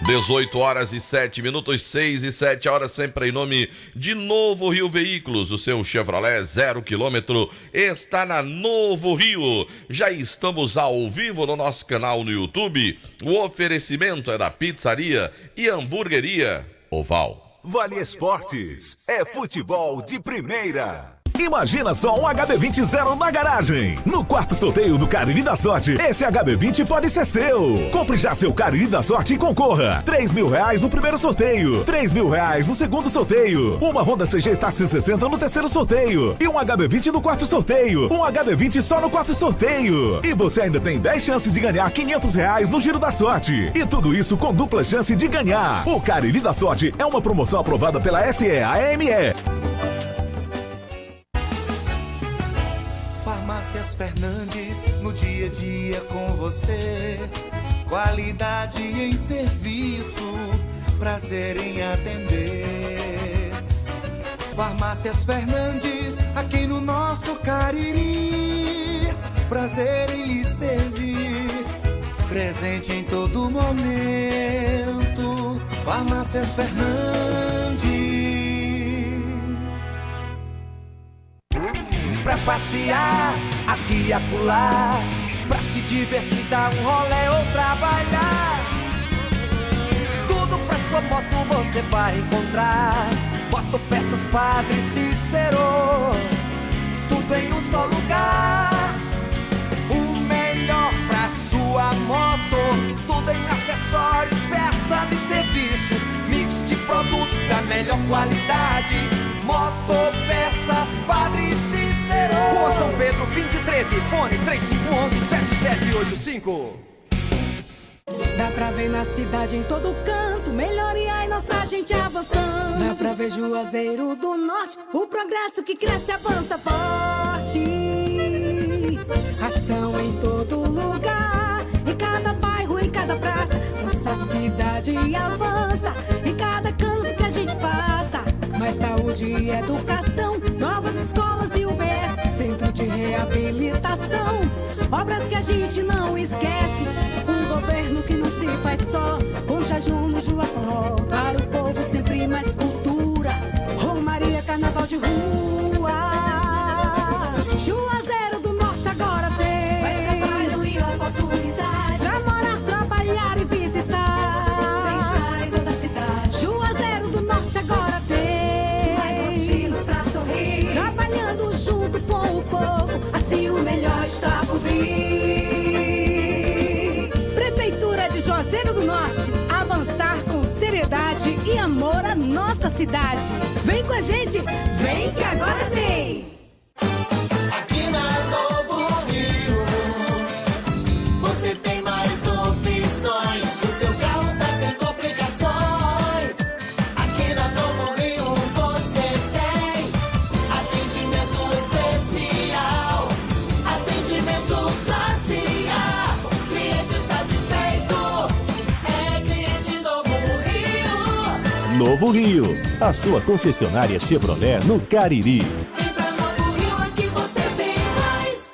18 horas e 7 minutos, 6 e 7 horas, sempre em nome de Novo Rio Veículos. O seu Chevrolet 0 km está na Novo Rio. Já estamos ao vivo no nosso canal no YouTube. O oferecimento é da Pizzaria e Hamburgueria Oval. Vale Esportes é futebol de primeira. Imagina só um HB20 zero na garagem. No quarto sorteio do Cariri da Sorte, esse HB20 pode ser seu. Compre já seu Cariri da Sorte e concorra. R$3.000 no primeiro sorteio, R$3.000 no segundo sorteio, uma Honda CG Start 160 no terceiro sorteio e um HB20 no quarto sorteio. Um HB20 só no quarto sorteio. E você ainda tem 10 chances de ganhar R$500 no Giro da Sorte. E tudo isso com dupla chance de ganhar. O Cariri da Sorte é uma promoção aprovada pela SEAME. Farmácias Fernandes, no dia a dia com você. Qualidade em serviço, prazer em atender. Farmácias Fernandes, aqui no nosso Cariri. Prazer em lhe servir, presente em todo momento. Farmácias Fernandes. Pra passear, aqui e acolá, pra se divertir, dar um rolê ou trabalhar. Tudo pra sua moto você vai encontrar. Motopeças Padre Cícero, tudo em um só lugar. O melhor pra sua moto, tudo em acessórios, peças e serviços. Mix de produtos da melhor qualidade. Motopeças Padre Cícero, Rua São Pedro 2013, fone 3511-7785. Dá pra ver na cidade em todo canto, melhoria e nossa gente avançando. Dá pra ver Juazeiro do Norte, o progresso que cresce avança forte. Ação em todo lugar, em cada bairro, em cada praça. Nossa cidade avança, em cada canto que a gente passa. Mais saúde e educação, novas escolas e UBS, centro de reabilitação, obras que a gente não esquece. Um governo que não se faz só, com jejum no Juaforró. Para o povo sempre mais cultura, Romaria, carnaval de rua. Juazeiro do Norte agora tem mais trabalho e oportunidade pra morar, trabalhar e visitar. Bem-estar em toda a cidade. Juazeiro do Norte agora tem mais motivos pra sorrir, trabalhando junto com o povo, assim o melhor está por vir. Prefeitura de Juazeiro do Norte, avançar com seriedade e amor à nossa cidade. Vem com a gente, vem que agora tem. Aqui na Novo Rio, você tem mais opções. O seu carro está sem complicações. Aqui na Novo Rio você tem atendimento especial, atendimento classe A. Cliente satisfeito é cliente Novo Rio. Novo Rio, a sua concessionária Chevrolet no Cariri. Vem pra Novo Rio, aqui você tem mais.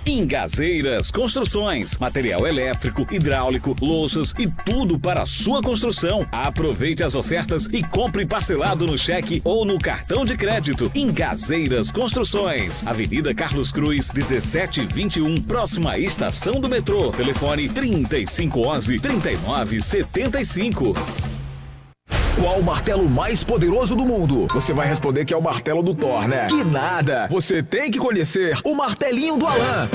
Engazeiras Construções, material elétrico, hidráulico, louças e tudo para a sua construção. Aproveite as ofertas e compre parcelado no cheque ou no cartão de crédito. Engazeiras Construções, Avenida Carlos Cruz, 1721, próxima à estação do metrô. Telefone 3511-3975. Qual o martelo mais poderoso do mundo? Você vai responder que é o martelo do Thor, né? Que nada! Você tem que conhecer o martelinho do Alan.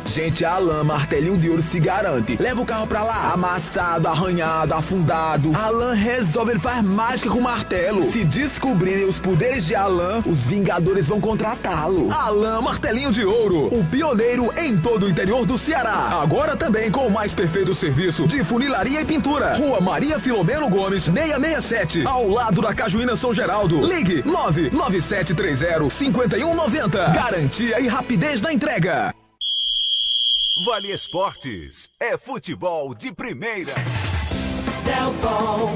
Gente, a Alan Martelinho de Ouro se garante. Leva o carro pra lá, amassado, arranhado, afundado. Alan resolve, ele faz mágica com o martelo. Se descobrirem os poderes de Alan, os Vingadores vão contratá-lo. Alan Martelinho de Ouro, o pioneiro em todo o interior do Ceará. Agora também com o mais perfeito serviço de funilaria e pintura. Rua Maria Filomeno Gomes, 667, ao lado da Cajuína São Geraldo. Ligue 99730-5190. Garantia e rapidez na entrega. Vale Esportes é futebol de primeira. Delton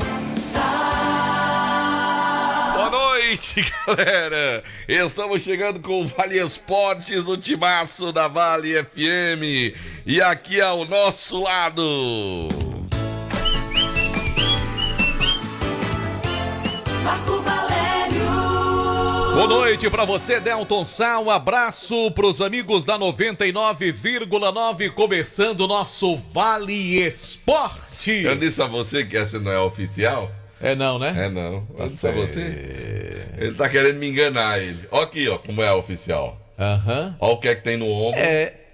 Boa noite, galera. Estamos chegando com o Vale Esportes no timaço da Vale FM. E aqui ao nosso lado... Boa noite pra você, Delton Sá. Um abraço pros amigos da 99,9, começando o nosso Vale Esportes. Eu disse a você que essa não é oficial? É não, né? É não. Eu disse a você? Ele tá querendo me enganar, ele. Ó aqui, ó, como é a oficial. Aham. Ó o que é que tem no ombro.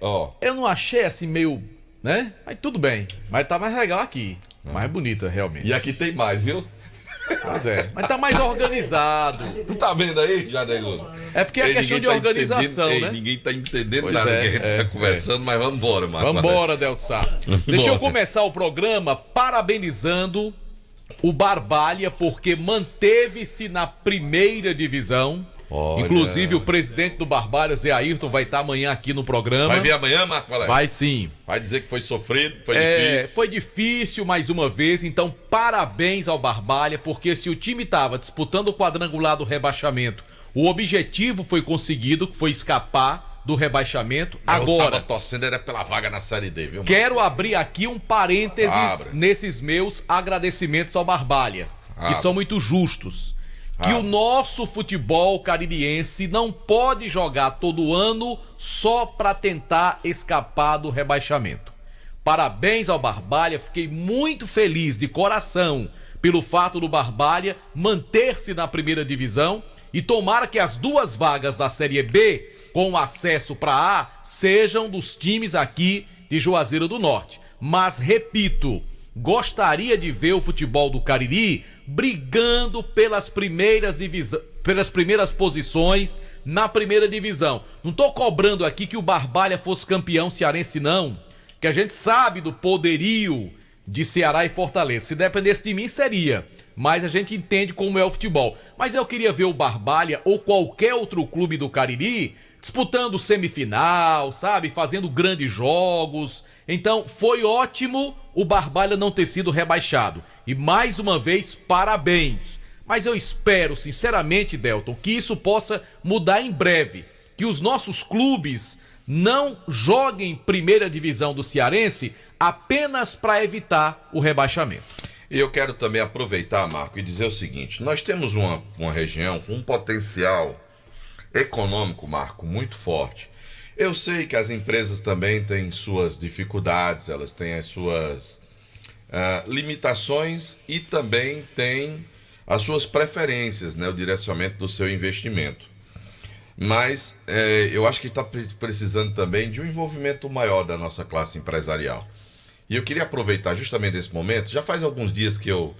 Ó. Eu não achei assim meio, né? Mas tudo bem. Mas tá mais legal aqui. Mais bonita, realmente. E aqui tem mais, viu? Pois é. Mas tá mais organizado. Tu tá vendo aí, Jadegudo? É porque é questão de organização, né? Ninguém tá entendendo Pois nada é, que a gente tá conversando, mas vamos embora, Marcos. Vamos embora, Delton Sá. Deixa eu começar o programa parabenizando o Barbalha, porque manteve-se na primeira divisão. Olha. Inclusive, o presidente do Barbalha, Zé Ayrton, vai estar amanhã aqui no programa. Vai vir amanhã, Marco Valério? Vai sim. Vai dizer que foi sofrido, foi difícil. Foi difícil mais uma vez, então parabéns ao Barbalha, porque se o time estava disputando o quadrangular do rebaixamento, o objetivo foi conseguido, que foi escapar do rebaixamento. Agora, eu tava torcendo era pela vaga na Série D, viu? Quero abrir aqui um parênteses nesses meus agradecimentos ao Barbalha, que são muito justos. Que o nosso futebol caririense não pode jogar todo ano só para tentar escapar do rebaixamento. Parabéns ao Barbalha, fiquei muito feliz de coração pelo fato do Barbalha manter-se na primeira divisão e tomara que as duas vagas da Série B com acesso para A sejam dos times aqui de Juazeiro do Norte. Mas, repito, gostaria de ver o futebol do Cariri brigando pelas primeiras posições na primeira divisão. Não tô cobrando aqui que o Barbalha fosse campeão cearense, não, que a gente sabe do poderio de Ceará e Fortaleza. Se dependesse de mim, seria, mas a gente entende como é o futebol. Mas eu queria ver o Barbalha ou qualquer outro clube do Cariri disputando semifinal, sabe, fazendo grandes jogos. Então foi ótimo o Barbalha não ter sido rebaixado. E mais uma vez, parabéns. Mas eu espero, sinceramente, Delton, que isso possa mudar em breve. Que os nossos clubes não joguem primeira divisão do Cearense apenas para evitar o rebaixamento. E eu quero também aproveitar, Marco, e dizer o seguinte. Nós temos uma região com um potencial econômico, Marco, muito forte. Eu sei que as empresas também têm suas dificuldades, elas têm as suas limitações e também têm as suas preferências, né, o direcionamento do seu investimento. Mas eu acho que está precisando também de um envolvimento maior da nossa classe empresarial. E eu queria aproveitar justamente esse momento, já faz alguns dias que eu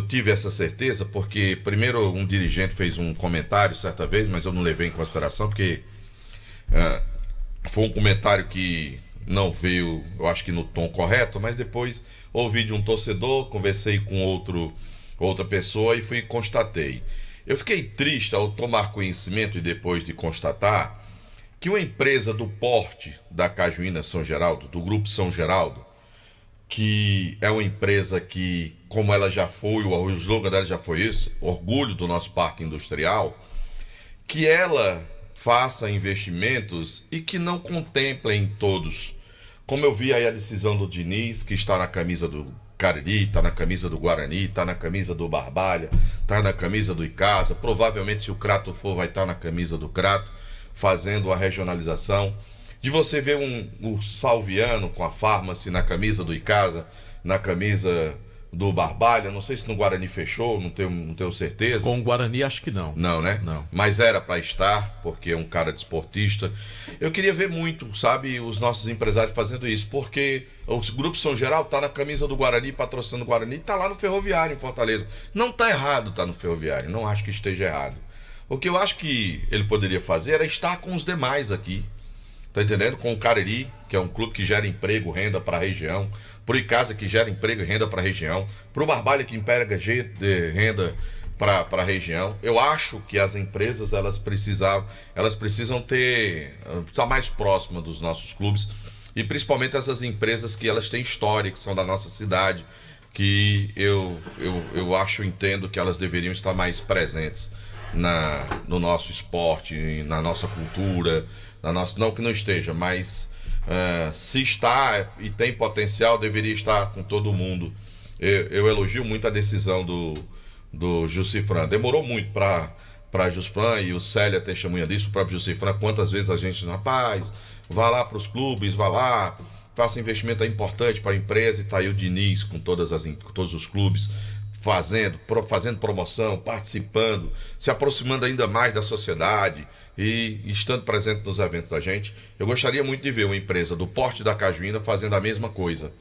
tive essa certeza, porque primeiro um dirigente fez um comentário certa vez, mas eu não levei em consideração, porque foi um comentário que não veio, eu acho que no tom correto, mas depois ouvi de um torcedor, conversei com outra pessoa e constatei. Eu fiquei triste ao tomar conhecimento e depois de constatar que uma empresa do porte da Cajuína São Geraldo, do Grupo São Geraldo, que é uma empresa que, como ela já foi, o slogan dela já foi isso, orgulho do nosso parque industrial, que ela faça investimentos e que não contemplem todos. Como eu vi aí a decisão do Diniz, que está na camisa do Cariri, está na camisa do Guarani, está na camisa do Barbalha, está na camisa do Icasa, provavelmente se o Crato for vai estar na camisa do Crato, fazendo a regionalização. De você ver o Salviano com a Farmácia na camisa do Icasa, na camisa do Barbalha, não sei se no Guarani fechou, não tenho certeza. Com o Guarani acho que não. Não, né? Não. Mas era para estar, porque é um cara desportista. Eu queria ver muito, sabe, os nossos empresários fazendo isso, porque o Grupo São Geraldo tá na camisa do Guarani, patrocinando o Guarani, tá lá no Ferroviário, em Fortaleza. Não tá errado tá no Ferroviário, não acho que esteja errado. O que eu acho que ele poderia fazer era estar com os demais aqui. Tá entendendo? Com o Cariri, que é um clube que gera emprego, renda para a região. Pro Icasa, que gera emprego e renda para a região. Pro Barbalha, que emprega renda para a região. Eu acho que as empresas, elas precisam estar mais próximas dos nossos clubes. E principalmente essas empresas que elas têm história, que são da nossa cidade. Que eu entendo que elas deveriam estar mais presentes no nosso esporte, na nossa cultura. Não que não esteja, mas se está e tem potencial, deveria estar com todo mundo. Eu elogio muito a decisão do Jucifran. Demorou muito para para Jusfran, e o Célia testemunha disso, o próprio Jusifran, quantas vezes a gente, rapaz, vá lá para os clubes, vá lá, faça investimento, é importante para a empresa, e está aí o Diniz com todos os clubes, fazendo promoção, participando, se aproximando ainda mais da sociedade e estando presente nos eventos da gente. Eu gostaria muito de ver uma empresa do porte da Cajuína fazendo a mesma coisa,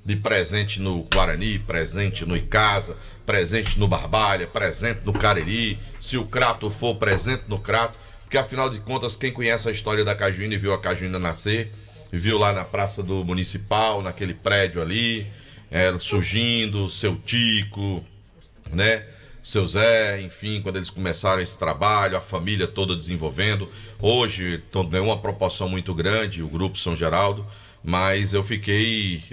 de presente no Guarani, presente no Icasa, presente no Barbalha, presente no Cariri, se o Crato for presente no Crato, porque afinal de contas, quem conhece a história da Cajuína e viu a Cajuína nascer, viu lá na Praça do Municipal, naquele prédio ali, surgindo, seu Tico, né? Seu Zé, enfim, quando eles começaram esse trabalho, a família toda desenvolvendo. Hoje ganhou uma proporção muito grande, o Grupo São Geraldo, mas eu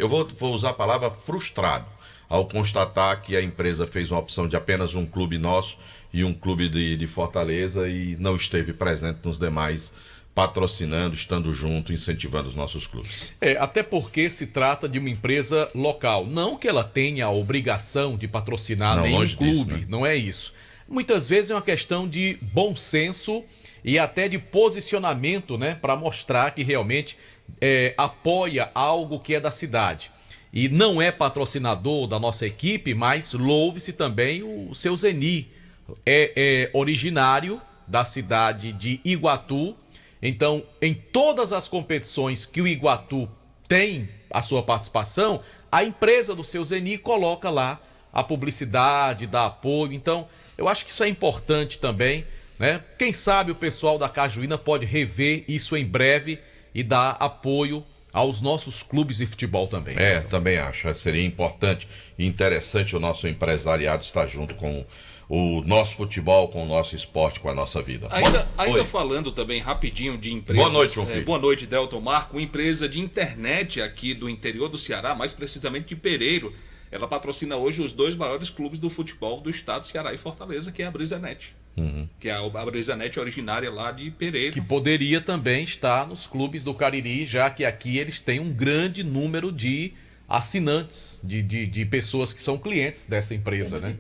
vou usar a palavra frustrado, ao constatar que a empresa fez uma opção de apenas um clube nosso e um clube de Fortaleza e não esteve presente nos demais, patrocinando, estando junto, incentivando os nossos clubes. Até porque se trata de uma empresa local. Não que ela tenha a obrigação de patrocinar nenhum clube, disso, né? Não é isso. Muitas vezes é uma questão de bom senso e até de posicionamento, né? Para mostrar que realmente apoia algo que é da cidade. E não é patrocinador da nossa equipe, mas louve-se também o seu Zeni. É originário da cidade de Iguatu. Então, em todas as competições que o Iguatu tem a sua participação, a empresa do seu Zeni coloca lá a publicidade, dá apoio. Então, eu acho que isso é importante também, né? Quem sabe o pessoal da Cajuína pode rever isso em breve e dar apoio aos nossos clubes de futebol também. Também acho. Seria importante e interessante o nosso empresariado estar junto com o nosso futebol, com o nosso esporte, com a nossa vida. Ainda falando também rapidinho de empresas. Boa noite, João Filho. Boa noite, Delton Marco. Uma empresa de internet aqui do interior do Ceará, mais precisamente de Pereiro. Ela patrocina hoje os 2 maiores clubes do futebol do estado, Ceará e Fortaleza, que é a BrisaNet. Que é a BrisaNet originária lá de Pereiro. Que poderia também estar nos clubes do Cariri, já que aqui eles têm um grande número de assinantes, de pessoas que são clientes dessa empresa, né?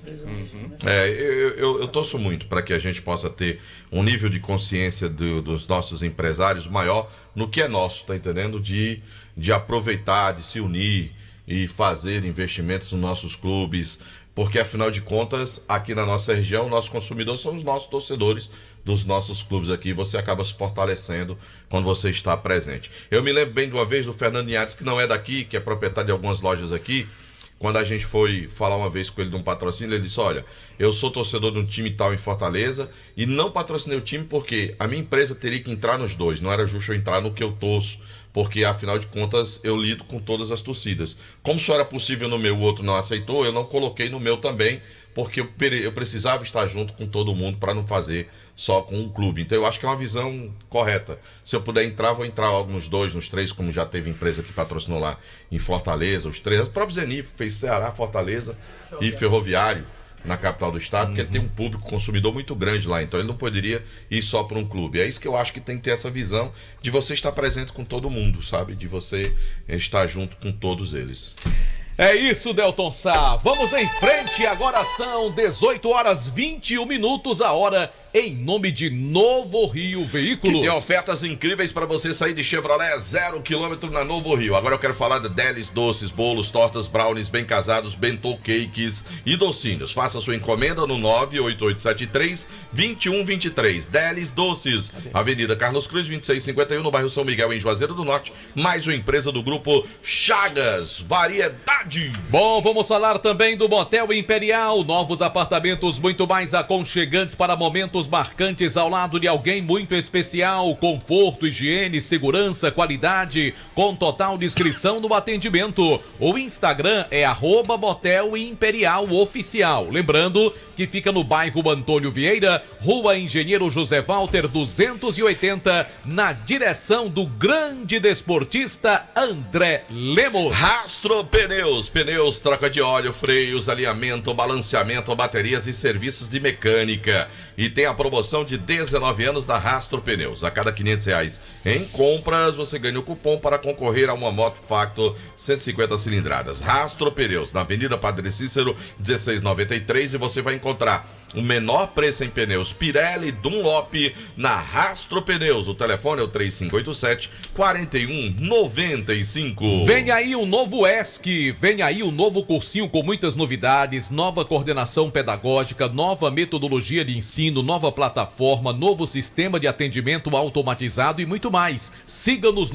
Eu torço muito para que a gente possa ter um nível de consciência dos nossos empresários maior no que é nosso, tá entendendo? De aproveitar, de se unir e fazer investimentos nos nossos clubes, porque afinal de contas, aqui na nossa região, o nosso consumidor são os nossos torcedores dos nossos clubes aqui, você acaba se fortalecendo quando você está presente. Eu me lembro bem de uma vez do Fernando Linhares, que não é daqui, que é proprietário de algumas lojas aqui. Quando a gente foi falar uma vez com ele de um patrocínio, ele disse: olha, eu sou torcedor de um time tal em Fortaleza e não patrocinei o time porque a minha empresa teria que entrar nos 2, não era justo eu entrar no que eu torço, porque afinal de contas eu lido com todas as torcidas. Como só era possível no meu, o outro não aceitou, eu não coloquei no meu também, porque eu precisava estar junto com todo mundo para não fazer só com um clube. Então eu acho que é uma visão correta. Se eu puder entrar, vou entrar logo nos 2, nos 3, como já teve empresa que patrocinou lá em Fortaleza, os 3. O próprio Zeni fez Ceará, Fortaleza e Ferroviário na capital do estado, porque ele tem um público consumidor muito grande lá, então ele não poderia ir só para um clube. É isso que eu acho que tem que ter essa visão de você estar presente com todo mundo, sabe? De você estar junto com todos eles. É isso, Delton Sá. Vamos em frente, agora são 18h21, a hora em nome de Novo Rio Veículos. Que tem ofertas incríveis para você sair de Chevrolet 0 km na Novo Rio. Agora eu quero falar de Delis doces, bolos, tortas, brownies, bem casados, bentô cakes e docinhos. Faça sua encomenda no 98873-2123. Delis doces, Avenida Carlos Cruz, 2651, no bairro São Miguel, em Juazeiro do Norte. Mais uma empresa do grupo Chagas, variedade. Bom, vamos falar também do Motel Imperial. Novos apartamentos muito mais aconchegantes para momentos marcantes ao lado de alguém muito especial. Conforto, higiene, segurança, qualidade, com total descrição no atendimento. O Instagram é @Motel Imperial Oficial. Lembrando que fica no bairro Antônio Vieira, Rua Engenheiro José Walter 280, na direção do grande desportista André Lemos. Rastro Pneus, troca de óleo, freios, alinhamento, balanceamento, baterias e serviços de mecânica. E tem a promoção de 19 anos da Rastro Pneus. A cada R$500 em compras, você ganha o cupom para concorrer a uma moto Factor 150 cilindradas. Rastro Pneus, na Avenida Padre Cícero, 1693, e você vai encontrar O menor preço em pneus Pirelli, Dunlop, na Rastro Pneus. O telefone é o 3527-4195. Vem aí o novo ESC, vem aí o novo cursinho com muitas novidades, nova coordenação pedagógica, nova metodologia de ensino, nova plataforma, novo sistema de atendimento automatizado e muito mais. Siga-nos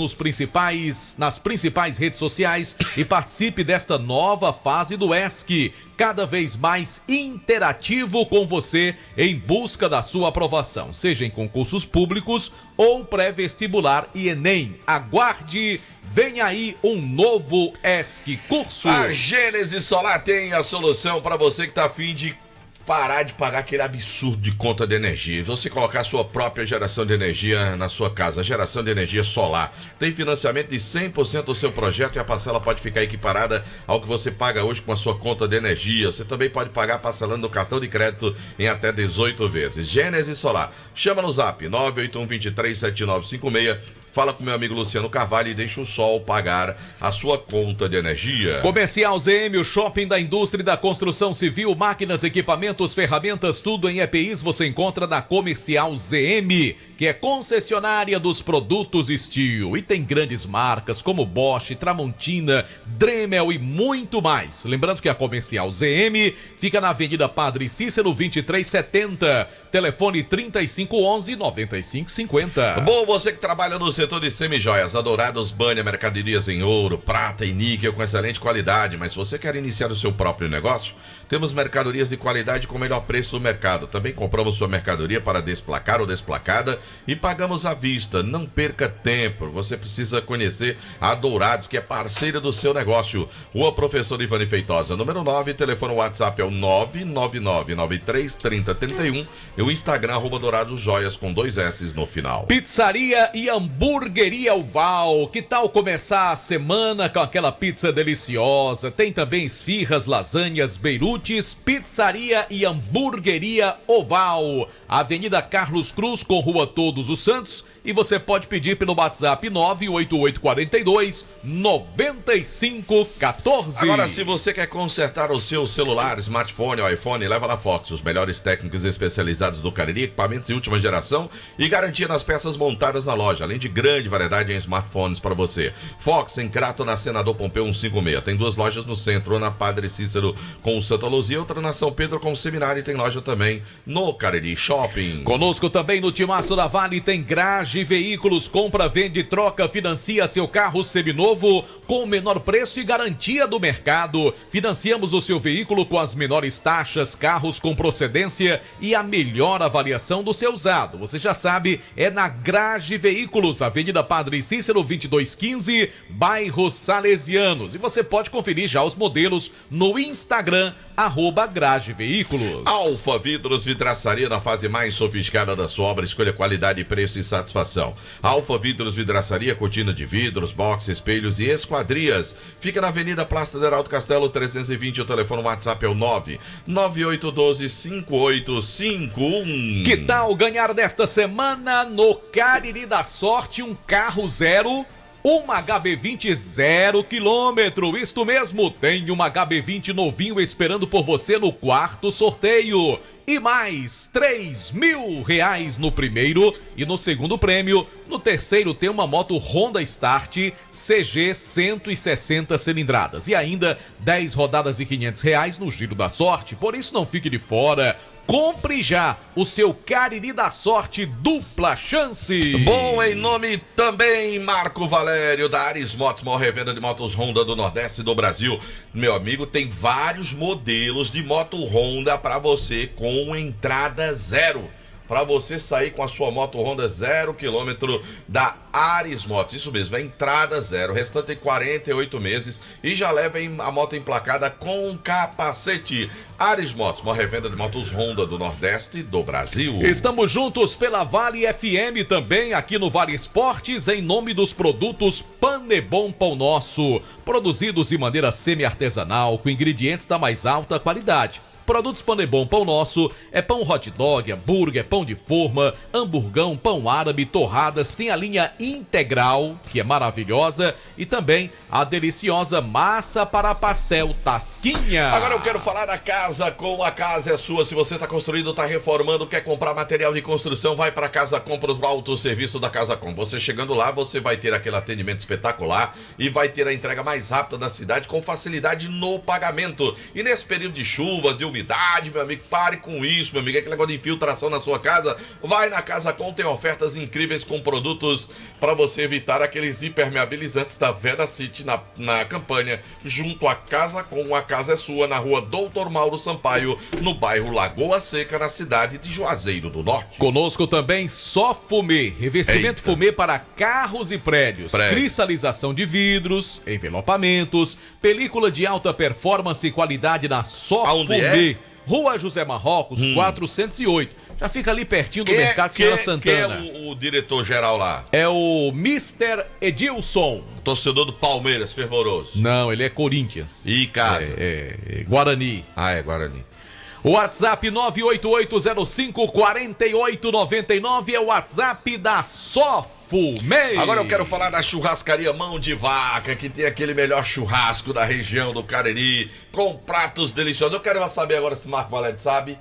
nas principais redes sociais e participe desta nova fase do ESC, cada vez mais interativo com você em busca da sua aprovação, seja em concursos públicos ou pré-vestibular e Enem. Aguarde, vem aí um novo ESC curso. A Gênesis Solar tem a solução para você que está a fim de parar de pagar aquele absurdo de conta de energia e você colocar a sua própria geração de energia na sua casa, geração de energia solar. Tem financiamento de 100% do seu projeto e a parcela pode ficar equiparada ao que você paga hoje com a sua conta de energia. Você também pode pagar parcelando no cartão de crédito em até 18 vezes. Gênesis Solar. Chama no zap 981237956. Fala com meu amigo Luciano Carvalho e deixa o sol pagar a sua conta de energia. Comercial ZM, o shopping da indústria e da construção civil, máquinas, equipamentos, ferramentas, tudo em EPIs você encontra na Comercial ZM, que é concessionária dos produtos Steel. E tem grandes marcas como Bosch, Tramontina, Dremel e muito mais. Lembrando que a Comercial ZM fica na Avenida Padre Cícero 2370, telefone 3511-9550. Bom, você que trabalha no setor de semijoias, Adourados Banha, mercadorias em ouro, prata e níquel com excelente qualidade, mas se você quer iniciar o seu próprio negócio, temos mercadorias de qualidade com o melhor preço do mercado. Também compramos sua mercadoria para desplacar ou desplacada e pagamos à vista. Não perca tempo, você precisa conhecer a Adourados, que é parceira do seu negócio. Rua Professor Ivani Feitosa, número 9, telefone WhatsApp é o 999933031 e o Instagram @Dourados Joias com 2 S no final. Pizzaria e Hamburgueria Oval. Que tal começar a semana com aquela pizza deliciosa? Tem também esfirras, lasanhas, beirutes. Pizzaria e Hamburgueria Oval. Avenida Carlos Cruz com Rua Todos os Santos. E você pode pedir pelo WhatsApp 98842-9514. Agora, se você quer consertar o seu celular, smartphone ou iPhone, leva na Fox. Os melhores técnicos especializados do Cariri, equipamentos de última geração e garantia nas peças montadas na loja, além de grande variedade em smartphones para você. Fox, em Crato, na Senador Pompeu 156. Tem 2 lojas no centro, uma na Padre Cícero com o Santa Luzia, outra na São Pedro com o Seminário, e tem loja também no Cariri Shopping. Conosco também no Timaço da Vale tem Garage Veículos, compra, vende, troca, financia seu carro seminovo com o menor preço e garantia do mercado. Financiamos o seu veículo com as menores taxas, carros com procedência e a melhor avaliação do seu usado. Você já sabe, é na Garage Veículos, Avenida Padre Cícero 2215, bairro Salesianos. E você pode conferir já os modelos no Instagram, @Garage Veículos. Alfa Vidros Vidraçaria, na fase mais sofisticada da sua obra. Escolha qualidade, preço e satisfação. Alfa Vidros Vidraçaria, cortina de vidros, box, espelhos e esquadrias. Fica na Avenida Praça de Heraldo Castelo 320. O telefone WhatsApp é o 998125851. Que tal ganhar desta semana no Cariri da Sorte um carro zero? Uma HB20 0 km, isto mesmo, tem uma HB20 novinho esperando por você no 4º sorteio. E mais R$3.000 no primeiro e no segundo prêmio. No terceiro tem uma moto Honda Start CG 160 cilindradas. E ainda 10 rodadas e R$500 no Giro da Sorte. Por isso não fique de fora. Compre já o seu Cariri da Sorte dupla chance. Bom, em nome também Marco Valério da Ares Motos, maior revenda de motos Honda do Nordeste do Brasil. Meu amigo, tem vários modelos de moto Honda para você com entrada zero. Para você sair com a sua moto Honda 0 km da Ares Motos. Isso mesmo, é entrada zero, restante 48 meses e já leva a moto emplacada com capacete. Ares Motos, uma revenda de motos Honda do Nordeste do Brasil. Estamos juntos pela Vale FM também, aqui no Vale Esportes, em nome dos produtos Panebon Pão Nosso, produzidos de maneira semi-artesanal, com ingredientes da mais alta qualidade. Produtos Panebon, pão nosso, é pão hot dog, hambúrguer, pão de forma, hamburgão, pão árabe, torradas, tem a linha integral, que é maravilhosa, e também a deliciosa massa para pastel Tasquinha. Agora eu quero falar da Casa Com. A casa é sua. Se você está construindo, está reformando, quer comprar material de construção, vai para Casa Com, para o autosserviço da Casa Com. Você chegando lá, você vai ter aquele atendimento espetacular e vai ter a entrega mais rápida da cidade com facilidade no pagamento. E nesse período de chuvas, de umidade, meu amigo, pare com isso, meu amigo. Aquele negócio de infiltração na sua casa, vai na Casa Com, tem ofertas incríveis com produtos para você evitar aqueles impermeabilizantes da Vera City na campanha, junto à Casa Com. A casa é sua, na rua Doutor Mauro Sampaio, no bairro Lagoa Seca, na cidade de Juazeiro do Norte. Conosco também Só Fumê, revestimento fumê para carros e prédios, cristalização de vidros, envelopamentos, película de alta performance e qualidade na Só Fumê. Rua José Marrocos, 408. Já fica ali pertinho do Mercado Senhora Santana. Quem é o diretor-geral lá? É o Mr. Edilson. Torcedor do Palmeiras, fervoroso. Não, ele é Corinthians. E casa? É Guarani. Ah, é Guarani. WhatsApp 988054899 é o WhatsApp da Só Fumê. Agora eu quero falar da churrascaria Mão de Vaca, que tem aquele melhor churrasco da região do Cariri, com pratos deliciosos. Eu quero saber agora se Marco Valete sabe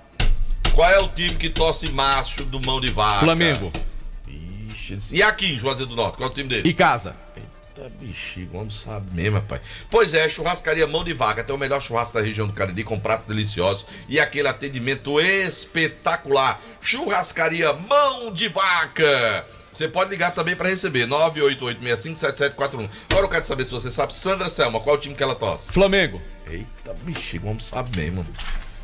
qual é o time que torce macho do Mão de Vaca. Flamengo. Ixi, e aqui em Juazeiro do Norte, qual é o time dele? E casa. Bexigo, vamos saber mesmo, rapaz. Pois é, churrascaria Mão de Vaca, tem o melhor churrasco da região do Cariri, com pratos deliciosos e aquele atendimento espetacular. Churrascaria Mão de Vaca. Você pode ligar também para receber, 988657741. Agora eu quero saber se você sabe, Sandra Selma, qual é o time que ela torce? Flamengo. Eita, bexigo, vamos saber mesmo.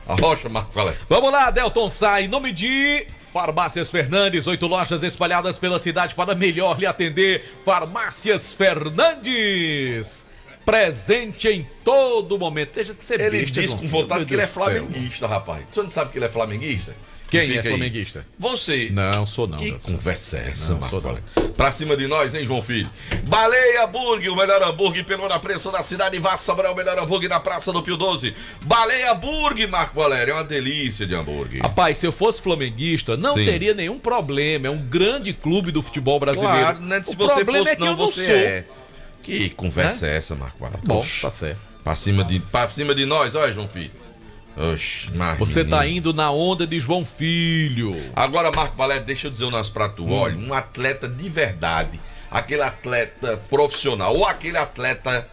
Arrocha, Marco Valete. Vamos lá, Delton Sá, em nome de Farmácias Fernandes, 8 lojas espalhadas pela cidade para melhor lhe atender. Farmácias Fernandes, presente em todo momento. Deixa de ser Ele besta, diz com vontade que ele é flamenguista, rapaz. Você não sabe que ele é flamenguista? Quem é flamenguista? Você. Não, sou não. Que conversa é essa, Não, sou não. Pra cima de nós, hein, João Filho? Baleia Burger, o melhor hambúrguer pelo menor preço da cidade. Vá Sobrar, o melhor hambúrguer na Praça do Pio 12. Baleia Burger, Marco Valério, é uma delícia de hambúrguer. Rapaz, se eu fosse flamenguista, não teria nenhum problema. É um grande clube do futebol brasileiro. Claro, né? Se o você problema fosse, é que não, eu não você sou. é. Que conversa é essa, Marco Valério? Bom, tá certo. Pra cima de nós, olha, João Filho. Oxe, você tá indo na onda de João Filho. Agora, Marco Valério, deixa eu dizer um negócio pra tu. Olha, um atleta de verdade, aquele atleta profissional, ou aquele atleta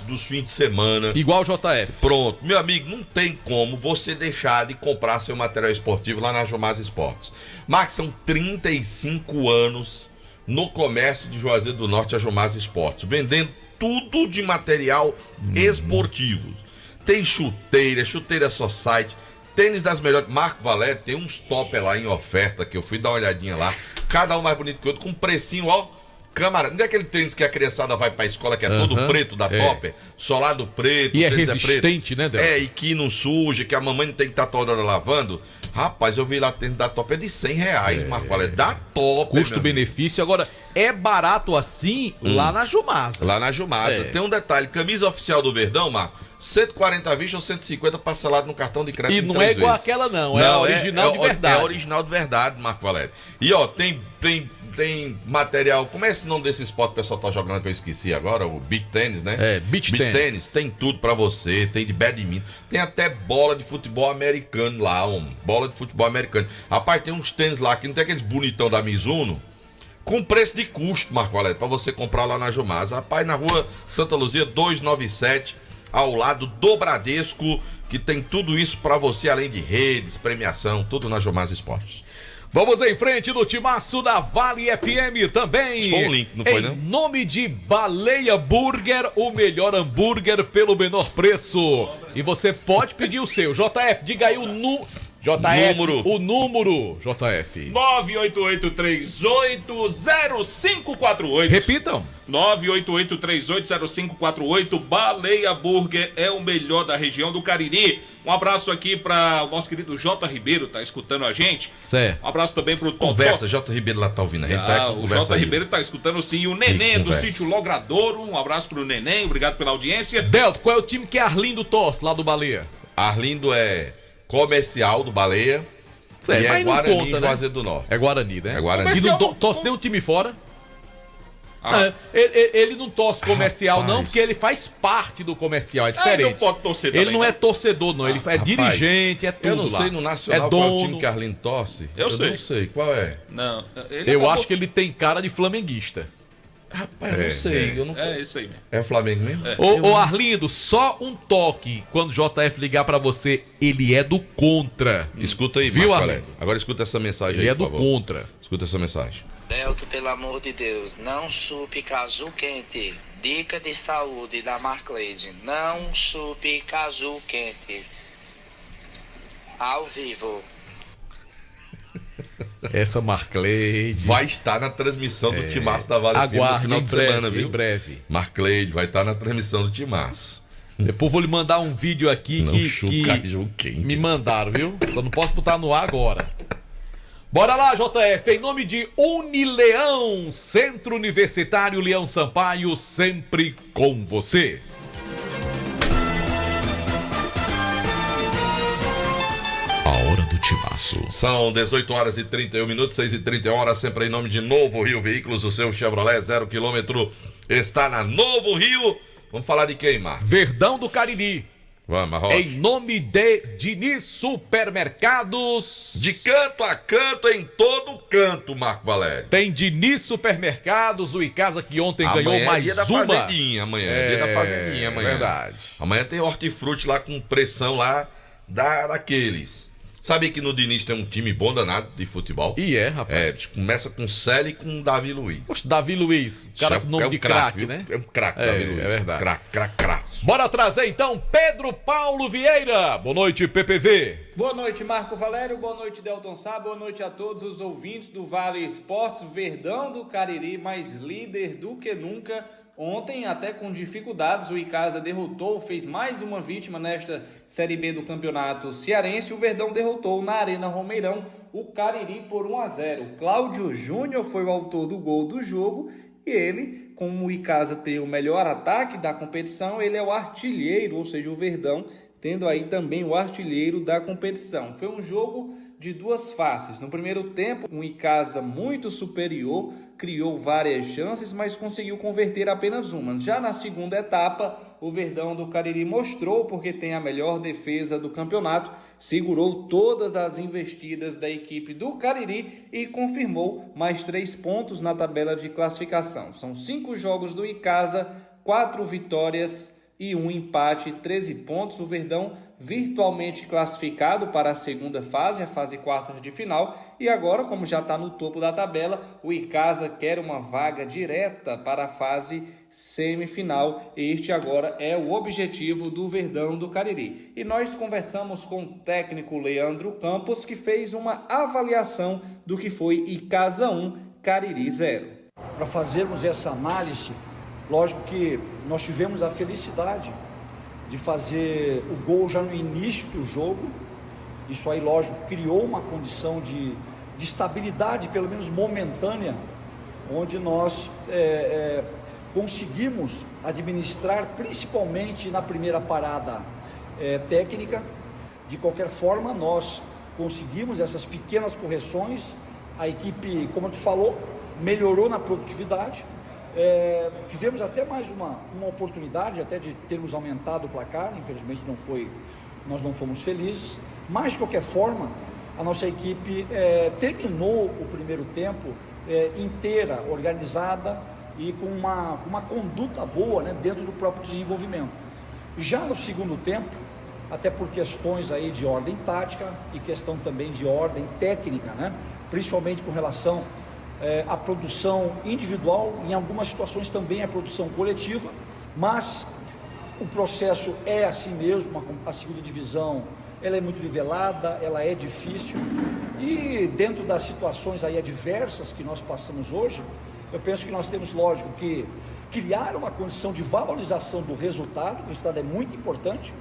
dos fins de semana. Igual o JF. Pronto, meu amigo, não tem como você deixar de comprar seu material esportivo lá na Jomás Esportes. Marcos, são 35 anos no comércio de Juazeiro do Norte, a Jomás Esportes, vendendo tudo de material esportivo. Tem chuteira Society, tênis das melhores. Marco Valério tem uns topper lá em oferta, que eu fui dar uma olhadinha lá. Cada um mais bonito que o outro, com um precinho, ó. Camarada, não é aquele tênis que a criançada vai pra escola, que é todo preto da Topper, solado preto. E é resistente, né, Del? E que não suja, que a mamãe não tem que estar toda hora lavando. Rapaz, eu vi lá tênis da Topper de R$100, Marco Valério, da Topper. Custo-benefício, agora, é barato assim lá na Jumasa. Lá na Jumasa. Tem um detalhe, camisa oficial do Verdão, Marco, 140 à vista ou 150 parcelado no cartão de crédito. E não é igual aquela não, é a original de verdade. É original de verdade, Marco Valério. E ó, tem material, como é esse nome desse esporte que o pessoal tá jogando que eu esqueci agora, o beach tennis, né? Beach tennis. Tem tudo pra você, tem de badminton, tem até bola de futebol americano lá, bola de futebol americano. Rapaz, tem uns tênis lá que não tem aqueles bonitão da Mizuno, com preço de custo, Marco Valério, pra você comprar lá na Jomasa. Rapaz, na rua Santa Luzia 297, ao lado do Bradesco, que tem tudo isso pra você, além de redes, premiação, tudo na Jomasa Esportes. Vamos em frente no timaço da Vale FM também. Isso foi um link, não foi, não? Em nome de Baleia Burger, o melhor hambúrguer pelo menor preço. E você pode pedir o seu. JF, diga aí o número, JF. 988380548. Repitam. 988380548. Baleia Burger é o melhor da região do Cariri. Um abraço aqui para o nosso querido J. Ribeiro, tá escutando a gente. Certo. Um abraço também pro Totó. Conversa, J. Ribeiro lá tá ouvindo. O J. Ribeiro tá escutando sim. E o Neném do sítio Logradouro. Um abraço pro Neném, obrigado pela audiência. Delto, qual é o time que Arlindo torce lá do Baleia? Arlindo é Comercial do Baleia. Certo, e é mas não Guarani conta, de né? Juazeiro do Norte. É Guarani, né? É Guarani. E não torce nenhum time fora. Ele não torce comercial, não, porque ele faz parte do comercial, é diferente. Ele não pode torcer Ele também, não é torcedor, não. Ele é dirigente, é tudo. Eu não lá. sei no Nacional é qual é o dono. time que Arlindo torce. Eu sei. não sei. Qual é? Não. Eu acho que ele tem cara de flamenguista. Rapaz, eu não sei. Eu não... É isso aí mesmo. É Flamengo mesmo? Ô Arlindo, só um toque. Quando o JF ligar pra você, ele é do contra. Escuta aí, Viu, Marco Arlindo? Aurélio? Agora escuta essa mensagem Ele aí, é do por favor. contra. Escuta essa mensagem. Delto, pelo amor de Deus, não chupe caju quente. Dica de saúde da Marcleide. Não chupe caju quente. Ao vivo. Essa Marcleide. Vai estar na transmissão do Timaço da Vale Firme no Aguarde final em de breve, semana, viu? em breve. Marcleide vai estar na transmissão do Timaço. Depois vou lhe mandar um vídeo aqui Não que caju quente. me mandaram, viu? Só não posso botar no ar agora. Bora lá, JF, em nome de Unileão, Centro Universitário Leão Sampaio, sempre com você. A hora do Timaço. São 18 horas e 31 minutos, 6h31, sempre em nome de Novo Rio Veículos, o seu Chevrolet 0 km está na Novo Rio. Vamos falar de quem, Marcos? Verdão do Cariri. Vamos, Rocha. Em nome de Diniz Supermercados. De canto a canto, em todo canto, Marco Valério. Tem Diniz Supermercados, o Icasa que ontem ganhou Amanhã mais é dia da uma. fazendinha, amanhã. É dia da fazendinha, amanhã. Verdade. Amanhã tem hortifruti lá com pressão lá daqueles. Sabe que no Diniz tem um time bom danado de futebol? E rapaz. Começa com Célio e com Davi Luiz. Poxa, Davi Luiz, o cara com nome de craque, né? É um craque, Davi Luiz. É verdade. Cracaço. Bora trazer então Pedro Paulo Vieira. Boa noite, PPV. Boa noite, Marco Valério. Boa noite, Delton Sá. Boa noite a todos os ouvintes do Vale Esportes. Verdão do Cariri, mais líder do que nunca. Ontem, até com dificuldades, o Icasa derrotou, fez mais uma vítima nesta Série B do Campeonato Cearense. O Verdão derrotou na Arena Romeirão o Cariri por 1-0. Cláudio Júnior foi o autor do gol do jogo e ele, como o Icasa tem o melhor ataque da competição, ele é o artilheiro, ou seja, o Verdão tendo aí também o artilheiro da competição. Foi um jogo de duas faces. No primeiro tempo, um Icasa muito superior, criou várias chances, mas conseguiu converter apenas uma. Já na segunda etapa, o Verdão do Cariri mostrou, porque tem a melhor defesa do campeonato, segurou todas as investidas da equipe do Cariri e confirmou mais 3 pontos na tabela de classificação. São 5 jogos do Icasa, 4 vitórias e 1 empate, 13 pontos. O Verdão virtualmente classificado para a segunda fase, a fase quartas de final. E agora, como já está no topo da tabela, o Icasa quer uma vaga direta para a fase semifinal. Este agora é o objetivo do Verdão do Cariri. E nós conversamos com o técnico Leandro Campos, que fez uma avaliação do que foi Icasa 1, Cariri 0. Para fazermos essa análise, lógico que nós tivemos a felicidade de fazer o gol já no início do jogo. Isso aí, lógico, criou uma condição de estabilidade, pelo menos momentânea, onde nós conseguimos administrar, principalmente na primeira parada técnica. De qualquer forma, nós conseguimos essas pequenas correções. A equipe, como tu falou, melhorou na produtividade. Tivemos até mais uma oportunidade até de termos aumentado o placar. Infelizmente nós não fomos felizes, mas de qualquer forma a nossa equipe terminou o primeiro tempo inteira, organizada e com uma conduta boa, né, dentro do próprio desenvolvimento. Já no segundo tempo, até por questões aí de ordem tática e questão também de ordem técnica, né, principalmente com relação a produção individual, em algumas situações também a produção coletiva, mas o processo é assim mesmo. A segunda divisão, ela é muito nivelada, ela é difícil, e dentro das situações aí adversas que nós passamos hoje, eu penso que nós temos, lógico, que criar uma condição de valorização do resultado. O resultado é muito importante,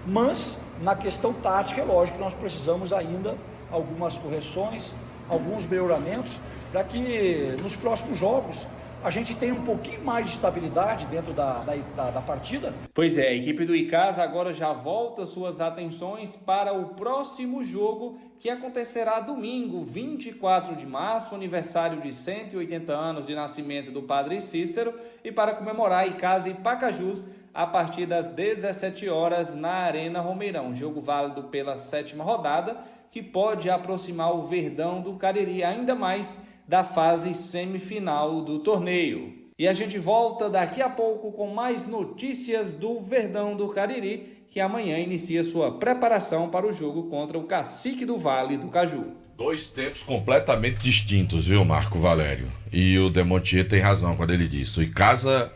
mas na questão tática é lógico que nós precisamos ainda algumas correções, alguns melhoramentos, para que nos próximos jogos a gente tenha um pouquinho mais de estabilidade dentro da partida. Pois é, a equipe do Icasa agora já volta suas atenções para o próximo jogo, que acontecerá domingo, 24 de março, aniversário de 180 anos de nascimento do Padre Cícero, e para comemorar Icasa e Pacajus a partir das 17 horas na Arena Romeirão. Jogo válido pela 7ª rodada, que pode aproximar o Verdão do Cariri ainda mais da fase semifinal do torneio. E a gente volta daqui a pouco com mais notícias do Verdão do Cariri, que amanhã inicia sua preparação para o jogo contra o Cacique do Vale do Caju. 2 tempos completamente distintos, viu, Marco Valério? E o Demontier tem razão quando ele disse. O Icasa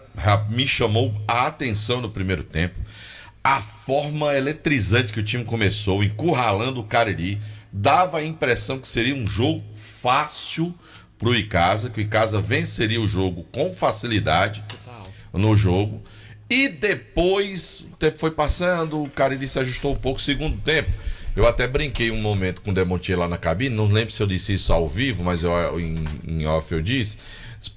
me chamou a atenção no primeiro tempo. A forma eletrizante que o time começou, encurralando o Cariri, dava a impressão que seria um jogo fácil para o Icasa, que o Icasa venceria o jogo com facilidade no jogo. E depois, o tempo foi passando, o Cariri se ajustou um pouco. Segundo tempo, eu até brinquei um momento com o Demontier lá na cabine, não lembro se eu disse isso ao vivo, mas em off eu disse.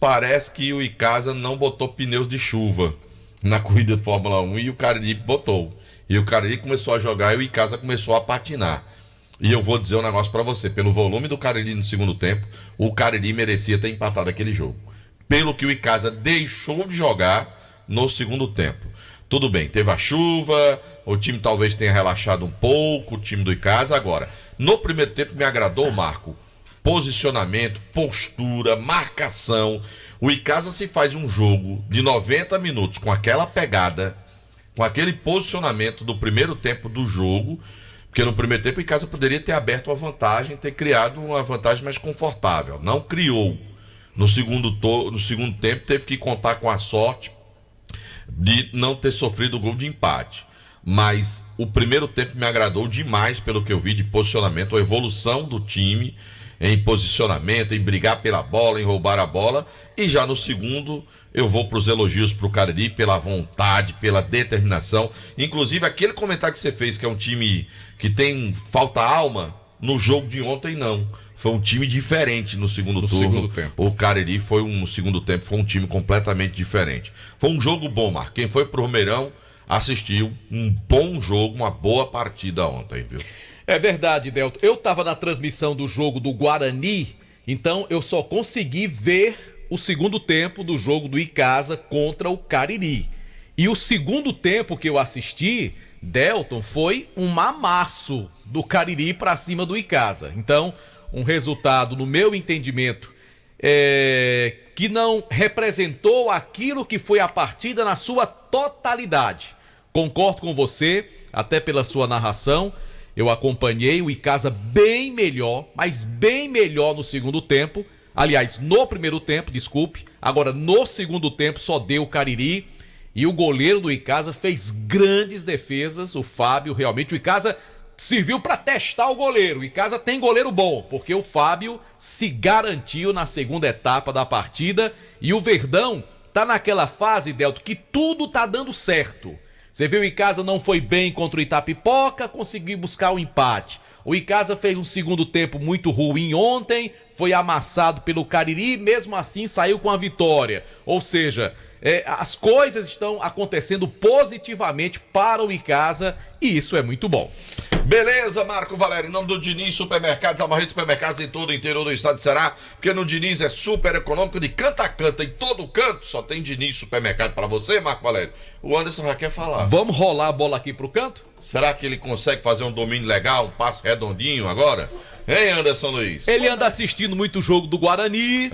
Parece que o Icasa não botou pneus de chuva na corrida de Fórmula 1 e o Cariri botou. E o Cariri começou a jogar e o Icasa começou a patinar. E eu vou dizer um negócio pra você, pelo volume do Cariri no segundo tempo, o Cariri merecia ter empatado aquele jogo. Pelo que o Icasa deixou de jogar no segundo tempo. Tudo bem, teve a chuva, o time talvez tenha relaxado um pouco, o time do Icasa. Agora, no primeiro tempo me agradou, Marco, posicionamento, postura, marcação. O Icasa se faz um jogo de 90 minutos com aquela pegada, com aquele posicionamento do primeiro tempo do jogo, porque no primeiro tempo o Icasa poderia ter aberto a vantagem, ter criado uma vantagem mais confortável. Não criou. No segundo tempo teve que contar com a sorte de não ter sofrido o gol de empate. Mas o primeiro tempo me agradou demais pelo que eu vi de posicionamento, a evolução do time em posicionamento, em brigar pela bola, em roubar a bola. E já no segundo eu vou para os elogios para o Cariri pela vontade, pela determinação. Inclusive aquele comentário que você fez, que é um time que tem falta alma, no jogo de ontem não. Foi um time diferente no segundo turno. O Cariri no segundo tempo foi um time completamente diferente. Foi um jogo bom, Marco. Quem foi pro Romeirão assistiu um bom jogo, uma boa partida ontem, viu? É verdade, Delton. Eu estava na transmissão do jogo do Guarani, então eu só consegui ver o segundo tempo do jogo do Icasa contra o Cariri. E o segundo tempo que eu assisti, Delton, foi um amasso do Cariri para cima do Icasa. Então, um resultado, no meu entendimento, que não representou aquilo que foi a partida na sua totalidade. Concordo com você, até pela sua narração. Eu acompanhei o Icasa bem melhor, mas bem melhor no segundo tempo. Aliás, no primeiro tempo, desculpe. Agora, no segundo tempo, só deu o Cariri. E o goleiro do Icasa fez grandes defesas. O Fábio, realmente, o Icasa serviu para testar o goleiro. O Icasa tem goleiro bom, porque o Fábio se garantiu na segunda etapa da partida. E o Verdão tá naquela fase, Delto, que tudo tá dando certo. Você viu, o Icasa não foi bem contra o Itapipoca, conseguiu buscar o empate. O Icasa fez um segundo tempo muito ruim ontem, foi amassado pelo Cariri, mesmo assim saiu com a vitória. Ou seja, as coisas estão acontecendo positivamente para o Icasa e isso é muito bom. Beleza, Marco Valério, em nome do Diniz Supermercados, a maior rede de supermercados em todo o interior do estado de Ceará, porque no Diniz é super econômico, de canto a canto, em todo canto, só tem Diniz Supermercado para você, Marco Valério. O Anderson já quer falar. Vamos rolar a bola aqui pro canto? Será que ele consegue fazer um domínio legal, um passe redondinho agora? Hein, Anderson Luiz? Ele anda assistindo muito jogo do Guarani.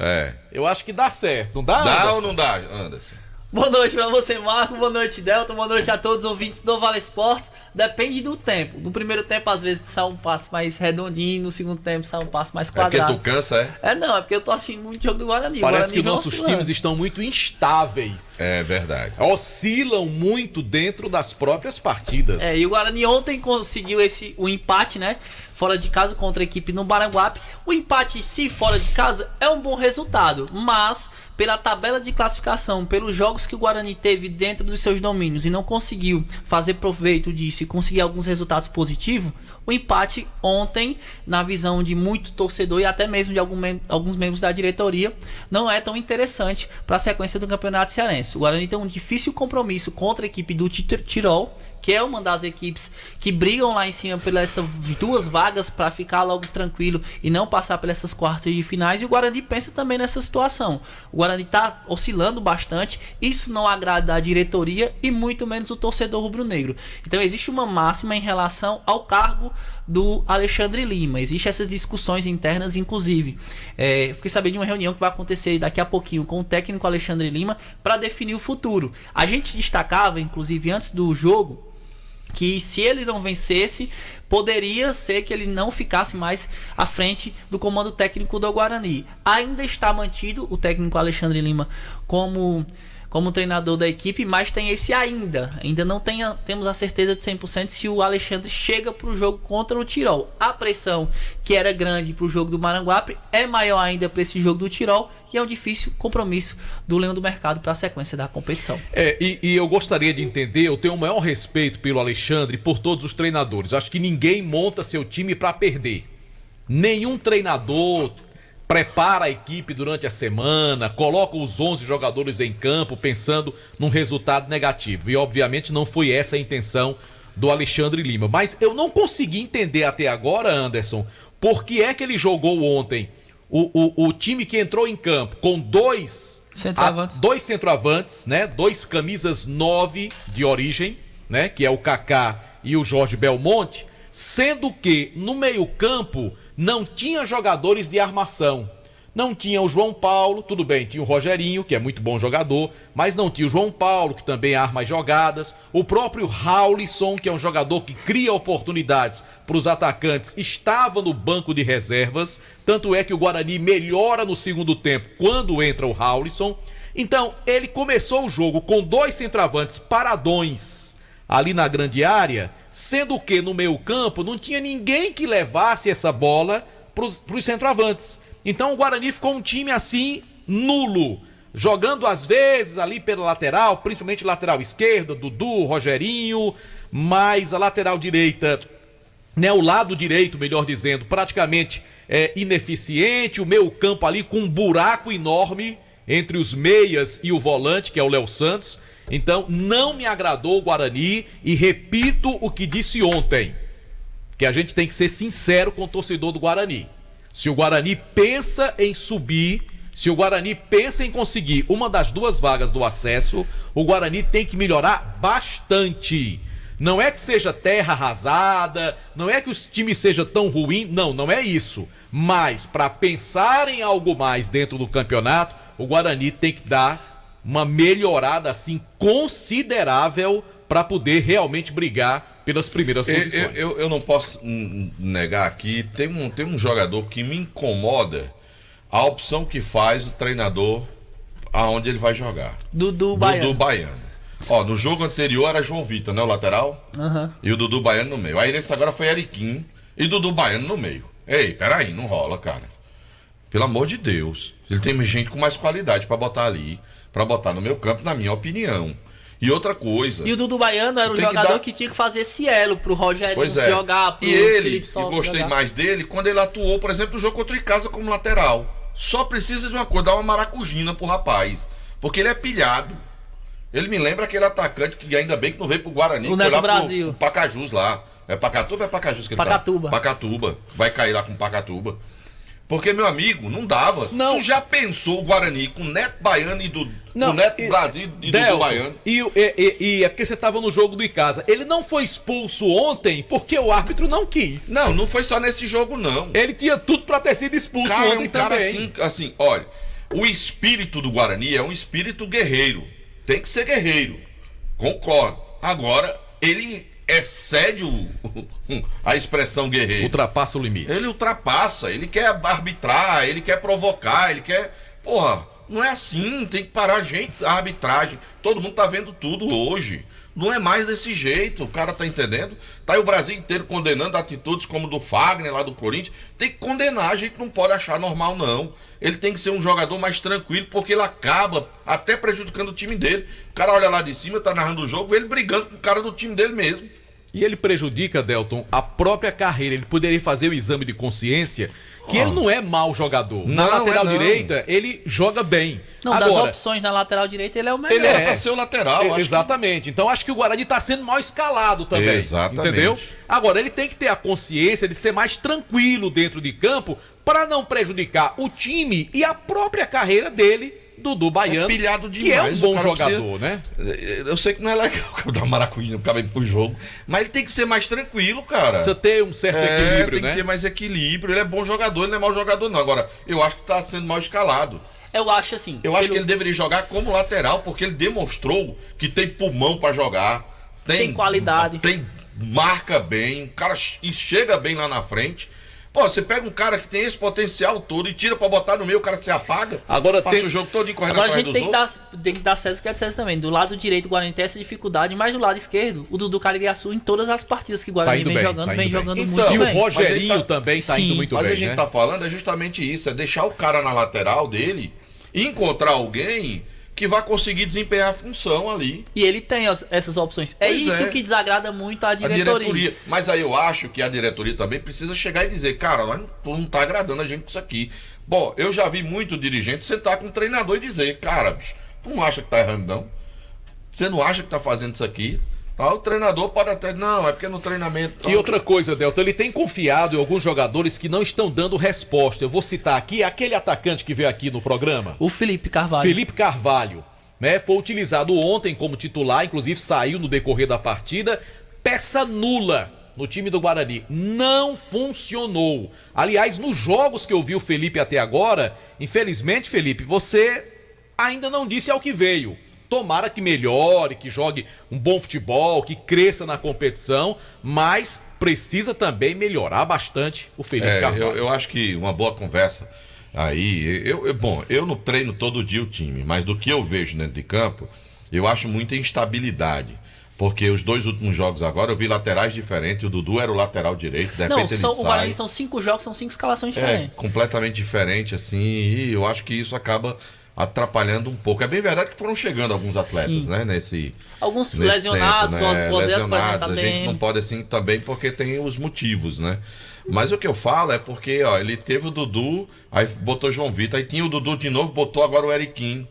Eu acho que dá certo, não dá, Dá Anderson? ou não dá, Anderson? Boa noite pra você, Marco. Boa noite, Delton. Boa noite a todos os ouvintes do Vale Esportes. Depende do tempo. No primeiro tempo, às vezes, sai um passe mais redondinho. No segundo tempo, sai um passe mais quadrado. É porque tu cansa, é? Não, é porque eu tô assistindo muito jogo do Guarani. Parece que nossos times estão muito instáveis. É verdade. Oscilam muito dentro das próprias partidas. E o Guarani ontem conseguiu o empate, né? Fora de casa contra a equipe no Maranguape. O empate, se fora de casa, é um bom resultado. Mas, pela tabela de classificação, pelos jogos que o Guarani teve dentro dos seus domínios e não conseguiu fazer proveito disso e conseguir alguns resultados positivos, O empate ontem, na visão de muito torcedor e até mesmo de alguns membros da diretoria, não é tão interessante para a sequência do Campeonato Cearense. O Guarani tem um difícil compromisso contra a equipe do Tirol, que é uma das equipes que brigam lá em cima pelas 2 vagas para ficar logo tranquilo e não passar por essas quartas de finais. E o Guarani pensa também nessa situação. O Guarani está oscilando bastante, isso não agrada a diretoria e muito menos o torcedor rubro-negro. Então existe uma máxima em relação ao cargo do Alexandre Lima. Existem essas discussões internas, inclusive. Fiquei sabendo de uma reunião que vai acontecer daqui a pouquinho com o técnico Alexandre Lima para definir o futuro. A gente destacava, inclusive antes do jogo, que se ele não vencesse, poderia ser que ele não ficasse mais à frente do comando técnico do Guarani. Ainda está mantido o técnico Alexandre Lima como treinador da equipe, mas tem esse ainda não temos a certeza de 100% se o Alexandre chega para o jogo contra o Tirol. A pressão que era grande para o jogo do Maranguape é maior ainda para esse jogo do Tirol, e é um difícil compromisso do Leão do Mercado para a sequência da competição. E eu gostaria de entender, eu tenho o maior respeito pelo Alexandre e por todos os treinadores. Acho que ninguém monta seu time para perder. Nenhum treinador prepara a equipe durante a semana, coloca os 11 jogadores em campo pensando num resultado negativo. E obviamente não foi essa a intenção do Alexandre Lima. Mas eu não consegui entender até agora, Anderson, por que é que ele jogou ontem o time que entrou em campo com dois centroavantes, né? 2 camisas 9 de origem, né? Que é o Kaká e o Jorge Belmonte, sendo que no meio-campo não tinha jogadores de armação. Não tinha o João Paulo, tudo bem, tinha o Rogerinho, que é muito bom jogador, mas não tinha o João Paulo, que também arma as jogadas. O próprio Raulisson, que é um jogador que cria oportunidades para os atacantes, estava no banco de reservas. Tanto é que o Guarani melhora no segundo tempo quando entra o Raulisson. Então, ele começou o jogo com 2 centroavantes paradões ali na grande área, sendo que no meio campo não tinha ninguém que levasse essa bola para os centroavantes. Então o Guarani ficou um time assim, nulo, jogando às vezes ali pela lateral, principalmente lateral esquerda, Dudu, Rogerinho, mas a lateral direita, né, o lado direito, melhor dizendo, praticamente ineficiente, o meio campo ali com um buraco enorme entre os meias e o volante, que é o Léo Santos. Então não me agradou o Guarani e repito o que disse ontem, que a gente tem que ser sincero com o torcedor do Guarani. Se o Guarani pensa em subir, se o Guarani pensa em conseguir uma das 2 vagas do acesso, o Guarani tem que melhorar bastante. Não é que seja terra arrasada, não é que os times sejam tão ruins, não é isso. Mas para pensar em algo mais dentro do campeonato, o Guarani tem que dar uma melhorada assim considerável para poder realmente brigar pelas primeiras posições. Eu não posso negar aqui, tem um jogador que me incomoda a opção que faz o treinador aonde ele vai jogar. Dudu Baiano. Ó, no jogo anterior era João Vitor, né, o lateral? E o Dudu Baiano no meio. Aí nesse agora foi Eriquim e Dudu Baiano no meio. Ei, peraí, não rola, cara. Pelo amor de Deus. Ele tem gente com mais qualidade pra botar ali, pra botar no meu campo, na minha opinião. E outra coisa... E o Dudu Baiano era o jogador que tinha que fazer esse elo pro Rogério jogar, pro Felipe Solto. E gostei mais dele quando ele atuou, por exemplo, no jogo contra o Icasa como lateral. Só precisa de uma coisa, dar uma maracujina pro rapaz. Porque ele é pilhado. Ele me lembra aquele atacante que ainda bem que não veio pro Guarani. O Neto Brasil. Pro Pacajus lá. É Pacatuba ou é Pacajus que ele Pacatuba. Tá? Pacatuba. Vai cair lá com Pacatuba. Porque, meu amigo, não dava. Não. Tu já pensou o Guarani com Neto Baiano e do Neto Brasil e Dudu Baiano? E é porque você tava no jogo do Icasa. Ele não foi expulso ontem porque o árbitro não quis. Não foi só nesse jogo, não. Ele tinha tudo pra ter sido expulso ontem também. Cara assim, olha, o espírito do Guarani é um espírito guerreiro. Tem que ser guerreiro. Concordo. Agora, ele excede a expressão guerreiro. Ultrapassa o limite. Ele ultrapassa, ele quer arbitrar, ele quer provocar, ele quer... Porra, não é assim, tem que parar a arbitragem. Todo mundo tá vendo tudo hoje. Não é mais desse jeito, o cara tá entendendo? Tá aí o Brasil inteiro condenando atitudes como do Fagner lá do Corinthians. Tem que condenar, a gente não pode achar normal, não. Ele tem que ser um jogador mais tranquilo, porque ele acaba até prejudicando o time dele. O cara olha lá de cima, tá narrando o jogo, vê ele brigando com o cara do time dele mesmo. E ele prejudica, Delton, a própria carreira. Ele poderia fazer o exame de consciência, que ele não é mau jogador. Na lateral direita, ele joga bem. Não, agora, das opções na lateral direita, ele é o melhor. Ele era pra ser o lateral. Exatamente. Então acho que o Guarani tá sendo mal escalado também. Exatamente. Entendeu? Agora, ele tem que ter a consciência de ser mais tranquilo dentro de campo para não prejudicar o time e a própria carreira dele, Dudu Baiano, pilhado demais, que é um bom o cara jogador, precisa, né? Eu sei que não é legal dar maracujá pro jogo, mas ele tem que ser mais tranquilo, cara. Precisa ter um certo equilíbrio, tem né? que ter mais equilíbrio. Ele é bom jogador, ele não é mau jogador, não. Agora, eu acho que tá sendo mal escalado. Eu acho assim. Eu acho que ele deveria jogar como lateral, porque ele demonstrou que tem pulmão pra jogar. Tem qualidade. Marca bem, o cara chega bem lá na frente. Pô, você pega um cara que tem esse potencial todo e tira pra botar no meio, o cara se apaga. Agora passa o jogo todo correndo atrás dos outros. Tem que dar César que é de César também. Do lado direito, o Guarani tem essa dificuldade, mas do lado esquerdo, o Dudu Caririaçu, em todas as partidas que o Guarani vem jogando muito bem. E o Rogerinho também tá indo muito bem, Mas a gente tá falando é justamente isso, é deixar o cara na lateral dele e encontrar alguém que vai conseguir desempenhar a função ali. E ele tem essas opções. Que desagrada muito a diretoria. Mas aí eu acho que a diretoria também precisa chegar e dizer, cara, não tá agradando a gente com isso aqui. Bom, eu já vi muito dirigente sentar com o treinador e dizer, cara, bicho, tu não acha que tá errando não? Você não acha que tá fazendo isso aqui? O treinador pode até... Não, é porque no treinamento... E outra coisa, Delton, ele tem confiado em alguns jogadores que não estão dando resposta. Eu vou citar aqui aquele atacante que veio aqui no programa. O Felipe Carvalho. Felipe Carvalho, né? Foi utilizado ontem como titular, inclusive saiu no decorrer da partida. Peça nula no time do Guarani. Não funcionou. Aliás, nos jogos que eu vi o Felipe até agora, infelizmente, Felipe, você ainda não disse ao que veio. Tomara que melhore, que jogue um bom futebol, que cresça na competição, mas precisa também melhorar bastante o Felipe Carvalho. Eu acho que uma boa conversa aí... Eu não treino todo dia o time, mas do que eu vejo dentro de campo, eu acho muita instabilidade. Porque os 2 últimos jogos agora eu vi laterais diferentes, o Dudu era o lateral direito, de repente ele sai. O Guarani são 5 jogos, são 5 escalações diferentes. Completamente diferente, assim, e eu acho que isso acaba atrapalhando um pouco. É bem verdade que foram chegando alguns atletas, né, alguns lesionados, tempo, né? Lesionados, a gente não pode assim também porque tem os motivos, né? Mas o que eu falo é porque, ele teve o Dudu, aí botou João Vitor, aí tinha o Dudu de novo, botou agora o Eriquinho.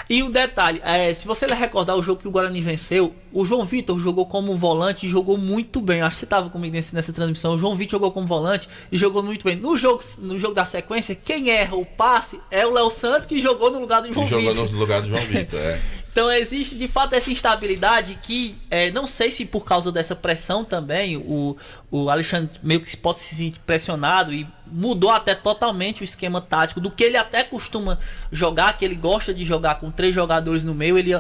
E um detalhe, se você recordar o jogo que o Guarani venceu, o João Vitor jogou como volante e jogou muito bem. Acho que você estava comigo nessa transmissão. O João Vitor jogou como volante e jogou muito bem. No jogo da sequência, quem erra o passe é o Léo Santos, que jogou no lugar do João Vitor. Jogou no lugar do João Vitor, Então existe de fato essa instabilidade que, não sei se por causa dessa pressão também, o Alexandre meio que pode se sentir pressionado e mudou até totalmente o esquema tático do que ele até costuma jogar, que ele gosta de jogar com 3 jogadores no meio. Ele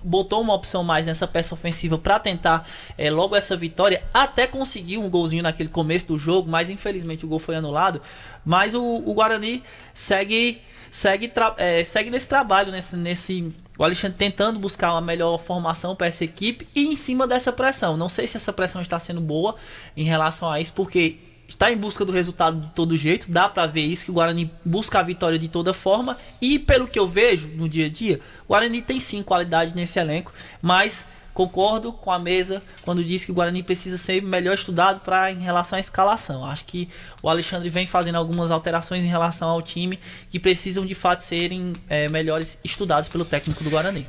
botou uma opção mais nessa peça ofensiva para tentar logo essa vitória, até conseguir um golzinho naquele começo do jogo, mas infelizmente o gol foi anulado. Mas o Guarani segue nesse trabalho, o Alexandre tentando buscar uma melhor formação para essa equipe e em cima dessa pressão. Não sei se essa pressão está sendo boa em relação a isso, porque está em busca do resultado de todo jeito, dá para ver isso, que o Guarani busca a vitória de toda forma, e pelo que eu vejo no dia a dia, o Guarani tem sim qualidade nesse elenco, mas concordo com a mesa quando diz que o Guarani precisa ser melhor estudado em relação à escalação. Acho que o Alexandre vem fazendo algumas alterações em relação ao time que precisam de fato serem melhores estudados pelo técnico do Guarani.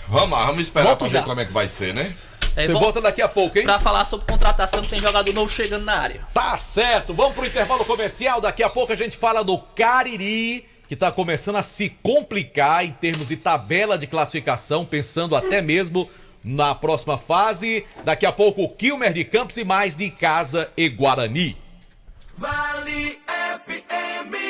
Vamos esperar para ver como é que vai ser, né? Você volta daqui a pouco, hein? Pra falar sobre contratação, que tem jogador novo chegando na área. Tá certo, vamos pro intervalo comercial. Daqui a pouco a gente fala do Cariri, que tá começando a se complicar em termos de tabela de classificação, pensando até mesmo na próxima fase. Daqui a pouco o Quilmer de Campos e mais de Casa e Guarani. Vale FM.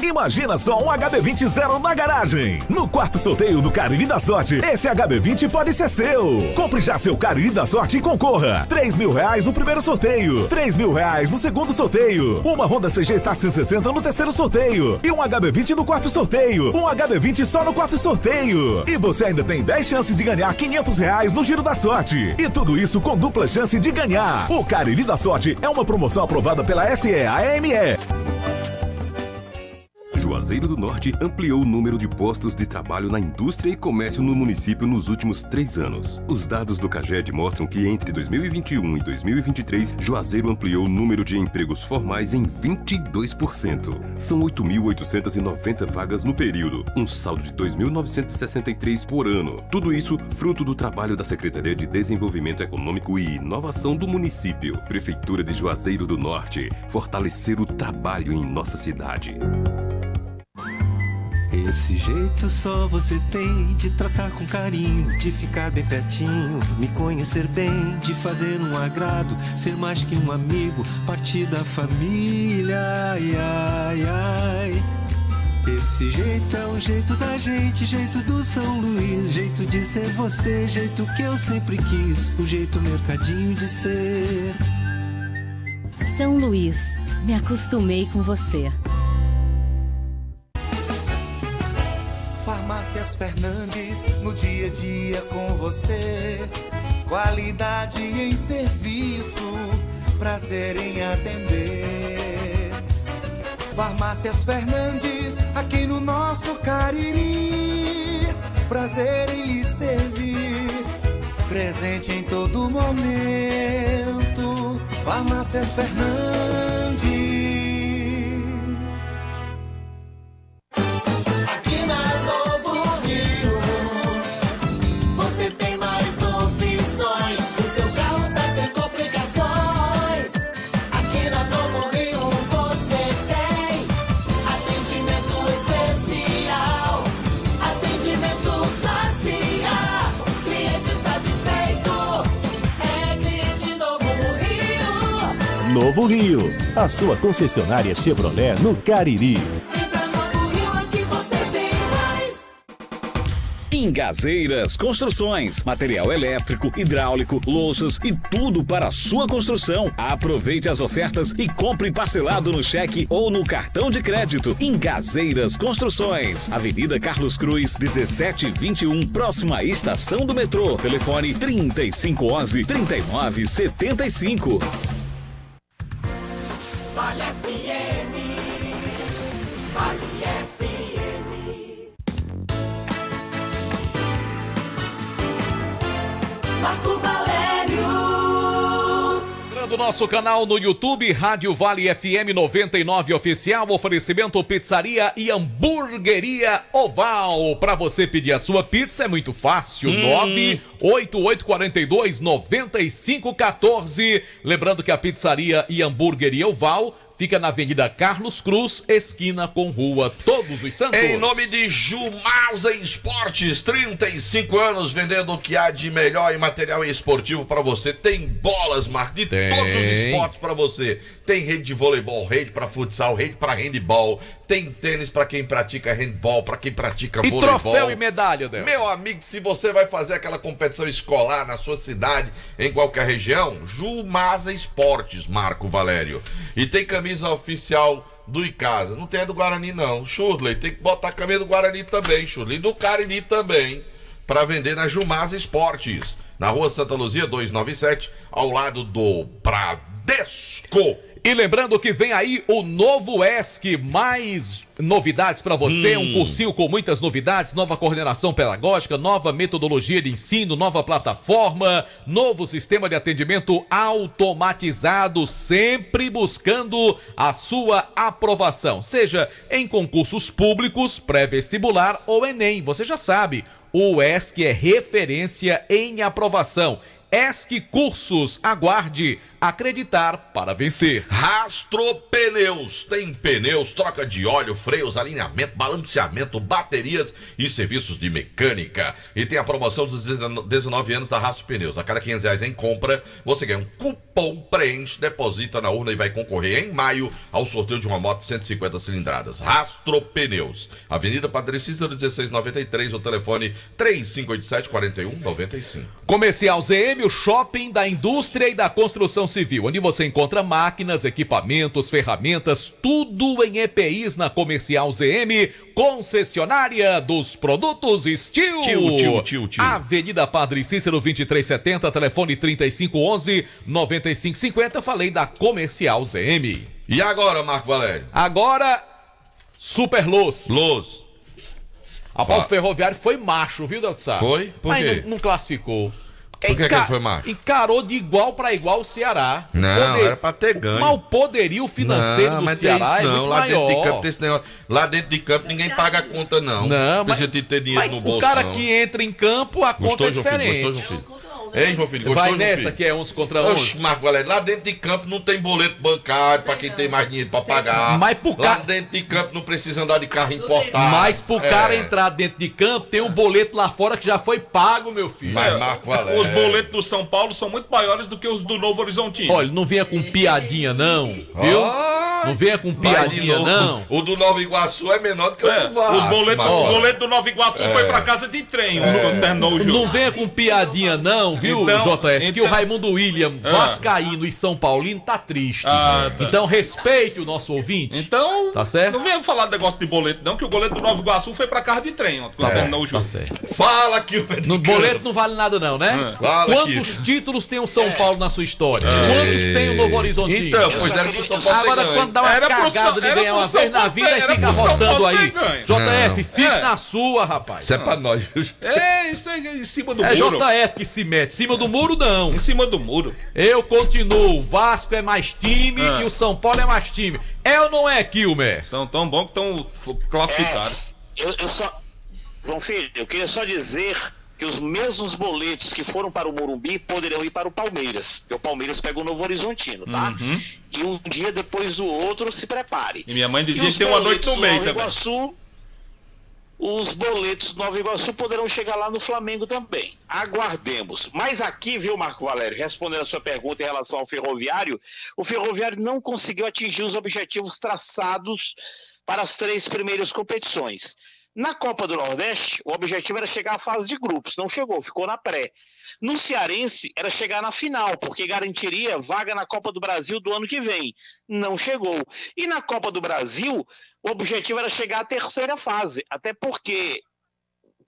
Imagina só um HB20 zero na garagem. No quarto sorteio do Cariri da Sorte, esse HB20 pode ser seu. Compre já seu Cariri da Sorte e concorra. R$3.000 no primeiro sorteio, R$3.000 no segundo sorteio, uma Honda CG Start 160 no terceiro sorteio e um HB20 no quarto sorteio, um HB20 só no quarto sorteio. E você ainda tem 10 chances de ganhar R$500 no Giro da Sorte. E tudo isso com dupla chance de ganhar. O Cariri da Sorte é uma promoção aprovada pela SEAME. Juazeiro do Norte ampliou o número de postos de trabalho na indústria e comércio no município nos últimos 3 anos. Os dados do CAGED mostram que entre 2021 e 2023, Juazeiro ampliou o número de empregos formais em 22%. São 8.890 vagas no período, um saldo de 2.963 por ano. Tudo isso fruto do trabalho da Secretaria de Desenvolvimento Econômico e Inovação do município. Prefeitura de Juazeiro do Norte. Fortalecer o trabalho em nossa cidade. Esse jeito só você tem de tratar com carinho, de ficar bem pertinho, me conhecer bem, de fazer um agrado, ser mais que um amigo, partir da família, ai, ai, ai. Esse jeito é o jeito da gente, jeito do São Luís, jeito de ser você, jeito que eu sempre quis, o jeito mercadinho de ser. São Luís, me acostumei com você. Farmácias Fernandes, no dia a dia com você. Qualidade em serviço, prazer em atender. Farmácias Fernandes, aqui no nosso Cariri. Prazer em lhe servir, presente em todo momento. Farmácias Fernandes. Novo Rio, a sua concessionária Chevrolet no Cariri. Em Gazeiras Construções, material elétrico, hidráulico, louças e tudo para a sua construção. Aproveite as ofertas e compre parcelado no cheque ou no cartão de crédito. Em Gazeiras Construções, Avenida Carlos Cruz, 1721, próxima à estação do metrô. Telefone 3511-3975. Vale FM, Vale FM. Marco Valério. Do nosso canal no YouTube, Rádio Vale FM 99 Oficial, oferecimento Pizzaria e Hamburgueria Oval. Para você pedir a sua pizza é muito fácil, 98842-9514. Lembrando que a Pizzaria e Hamburgueria Oval fica na Avenida Carlos Cruz, esquina com Rua Todos os Santos. Em nome de Jumasa Esportes, 35 anos vendendo o que há de melhor em material esportivo para você. Tem bolas, Marcos, de todos os esportes para você. Tem rede de voleibol, rede para futsal, rede para handball. Tem tênis para quem pratica handball, para quem pratica voleibol. E troféu e medalha, Del. Meu amigo, se você vai fazer aquela competição escolar na sua cidade, em qualquer região, Jumasa Esportes, Marco Valério. E tem camisa oficial do Icasa. Não tem a do Guarani, não. Shirley, tem que botar a camisa do Guarani também, Shirley. E do Cariri também, para vender na Jumasa Esportes. Na Rua Santa Luzia, 297, ao lado do Bradesco. E lembrando que vem aí o novo ESC, mais novidades para você, um cursinho com muitas novidades, nova coordenação pedagógica, nova metodologia de ensino, nova plataforma, novo sistema de atendimento automatizado, sempre buscando a sua aprovação, seja em concursos públicos, pré-vestibular ou Enem. Você já sabe, o ESC é referência em aprovação. ESC Cursos, aguarde, acreditar para vencer. Rastro Pneus, tem pneus, troca de óleo, freios, alinhamento, balanceamento, baterias e serviços de mecânica. E tem a promoção dos 19 anos da Rastro Pneus. A cada R$500 em compra, você ganha um cupom, preenche, deposita na urna e vai concorrer em maio ao sorteio de uma moto de 150 cilindradas. Rastro Pneus, Avenida Padre Cícero 1693, o telefone 3587-4195. Comercial ZM, o shopping da indústria e da construção civil, onde você encontra máquinas, equipamentos, ferramentas, tudo em EPIs na Comercial ZM, concessionária dos produtos Steel. Tio. Avenida Padre Cícero 2370, telefone 3511-9550. Falei da Comercial ZM. E agora, Marco Valério? Agora, Super Los. Los. O Ferroviário foi macho, viu, Delto Sá? Foi? Por quê? Mas não classificou. Por que ele foi macho? Encarou de igual para igual o Ceará. Não, era pra ter ganho. Mas o poderio financeiro do Ceará é muito lá maior. Dentro de campo, esse negócio. Lá dentro de campo ninguém paga a conta, não. Não, precisa de ter dinheiro no bolso, o cara não. que entra em campo, a conta é diferente. Gostou, João Filho? Ei, João Filho, gostou, Vai João nessa Filho? que é 11 contra 11. Oxe, Marco Valério, lá dentro de campo não tem boleto bancário pra quem tem mais dinheiro pra pagar. Mas pro lá cara... dentro de campo não precisa andar de carro importado. Mas pro cara entrar dentro de campo, tem um boleto lá fora que já foi pago, meu filho. Mas Marco Valério... Os boletos do São Paulo são muito maiores do que os do Novo Horizontino. Olha, não venha com piadinha não, viu? Não venha com piadinha não. O do Nova Iguaçu é menor do que o do Vasco. O boleto do Nova Iguaçu foi pra casa de trem quando terminou o jogo. Não venha com piadinha não, viu, Então, JF? Que o Raimundo William, vascaíno e São Paulino tá triste. Tá. Então respeite o nosso ouvinte. Então, tá certo? Não venha falar do negócio de boleto não, que o boleto do Nova Iguaçu foi pra casa de trem quando terminou o jogo. Tá certo. Fala que no boleto não vale nada não, né? Quantos títulos tem o São Paulo na sua história? Quantos tem o Novo Horizontino? Então, pois era pro São Paulo ter Agora ganho. quando dá uma cagada de ganhar uma vez na vida e fica rotando aí. JF, fique na sua, rapaz. Isso é pra nós, viu? Isso é em cima do É muro. JF que se mete. Em cima do muro, não. Em cima do muro. Eu continuo. O Vasco é mais time e o São Paulo é mais time. É ou não é, Kilmer? São tão bons que estão classificados. Eu só... João Filho, eu queria só dizer que os mesmos boletos que foram para o Morumbi poderão ir para o Palmeiras, porque o Palmeiras pega o Novo Horizontino, tá? E um dia depois do outro, se prepare. E minha mãe dizia que tem uma noite no meio também. Os boletos do Nova Iguaçu poderão chegar lá no Flamengo também. Aguardemos. Mas aqui, viu, Marco Valério, respondendo a sua pergunta em relação ao Ferroviário, o Ferroviário não conseguiu atingir os objetivos traçados para as 3 primeiras competições. Na Copa do Nordeste, o objetivo era chegar à fase de grupos, não chegou, ficou na pré. No Cearense, era chegar na final, porque garantiria vaga na Copa do Brasil do ano que vem. Não chegou. E na Copa do Brasil, o objetivo era chegar à 3ª fase, até porque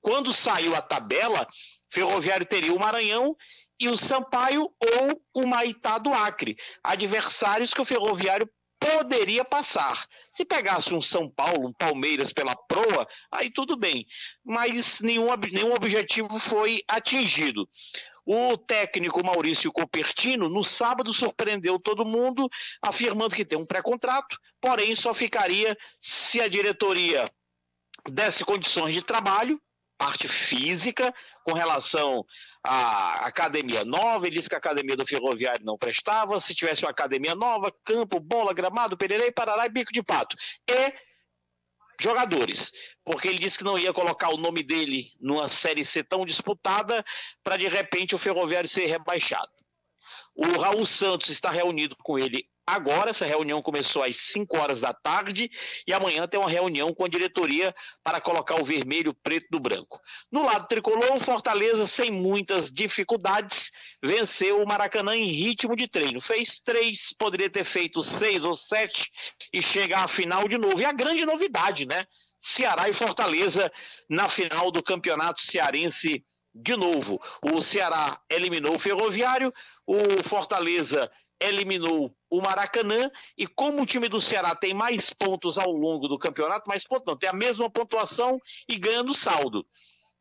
quando saiu a tabela, Ferroviário teria o Maranhão e o Sampaio ou o Maitá do Acre, adversários que o Ferroviário poderia passar. Se pegasse um São Paulo, um Palmeiras pela proa, aí tudo bem. Mas nenhum objetivo foi atingido. O técnico Maurício Cupertino, no sábado, surpreendeu todo mundo, afirmando que tem um pré-contrato, porém só ficaria se a diretoria desse condições de trabalho, parte física, com relação à academia nova. Ele disse que a academia do Ferroviário não prestava, se tivesse uma academia nova, campo, bola, gramado, pererei, parará e bico de pato. E jogadores, porque ele disse que não ia colocar o nome dele numa Série C tão disputada para de repente o Ferroviário ser rebaixado. O Raul Santos está reunido com ele agora, essa reunião começou às 5 horas da tarde e amanhã tem uma reunião com a diretoria para colocar o vermelho, o preto no branco. No lado tricolor, o Fortaleza, sem muitas dificuldades, venceu o Maracanã em ritmo de treino. Fez 3, poderia ter feito 6 ou 7 e chegar à final de novo. E a grande novidade, né? Ceará e Fortaleza na final do Campeonato Cearense de novo. O Ceará eliminou o Ferroviário, o Fortaleza eliminou o Maracanã, e como o time do Ceará tem mais pontos ao longo do campeonato, mais pontos não, tem a mesma pontuação e ganha no saldo.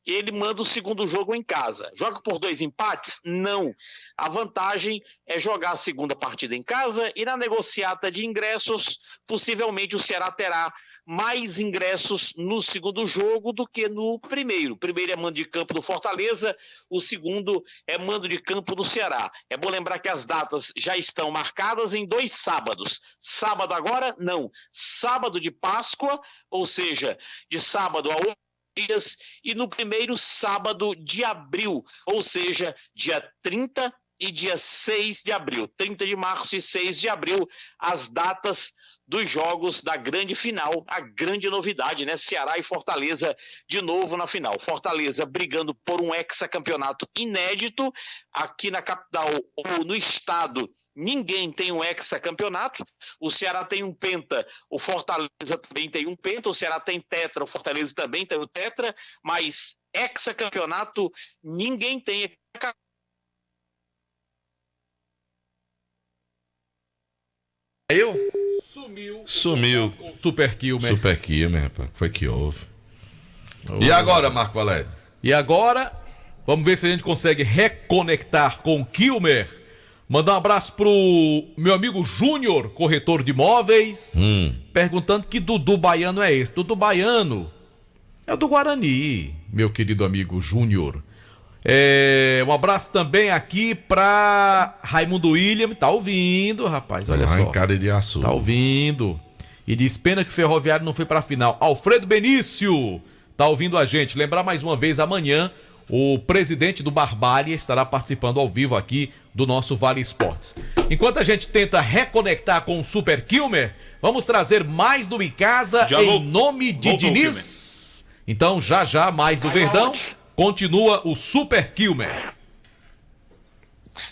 Ele manda o segundo jogo em casa. Joga por 2 empates? Não. A vantagem é jogar a segunda partida em casa e na negociata de ingressos, possivelmente o Ceará terá mais ingressos no segundo jogo do que no primeiro. O primeiro é mando de campo do Fortaleza, o segundo é mando de campo do Ceará. É bom lembrar que as datas já estão marcadas em 2 sábados. Sábado agora? Não. Sábado de Páscoa, ou seja, de sábado a 8 dias, e no primeiro sábado de abril, ou seja, dia 30 e dia 6 de abril, 30 de março e 6 de abril, as datas dos jogos da grande final, a grande novidade, né? Ceará e Fortaleza de novo na final. Fortaleza brigando por um hexacampeonato inédito aqui na capital ou no estado. Ninguém tem um hexacampeonato. O Ceará tem um penta, o Fortaleza também tem um penta, o Ceará tem tetra, o Fortaleza também tem o tetra, mas hexacampeonato ninguém tem. Eu? Sumiu. Super Kilmer. Super Kilmer, rapaz. Foi que houve. E agora, Marco Valério? E agora, vamos ver se a gente consegue reconectar com o Kilmer. Mandar um abraço pro meu amigo Júnior, corretor de imóveis, perguntando que Dudu Baiano é esse. Dudu Baiano é o do Guarani, meu querido amigo Júnior. Um abraço também aqui pra Raimundo William, tá ouvindo, rapaz, olha só. Caririaçu. Tá ouvindo. E diz, pena que o Ferroviário não foi pra final. Alfredo Benício tá ouvindo a gente. Lembrar mais uma vez, amanhã, o presidente do Barbalha estará participando ao vivo aqui do nosso Vale Esportes. Enquanto a gente tenta reconectar com o Super Kilmer, vamos trazer mais do Icasa nome de Diniz. Então, já mais do Verdão. Continua o Super Kilmer.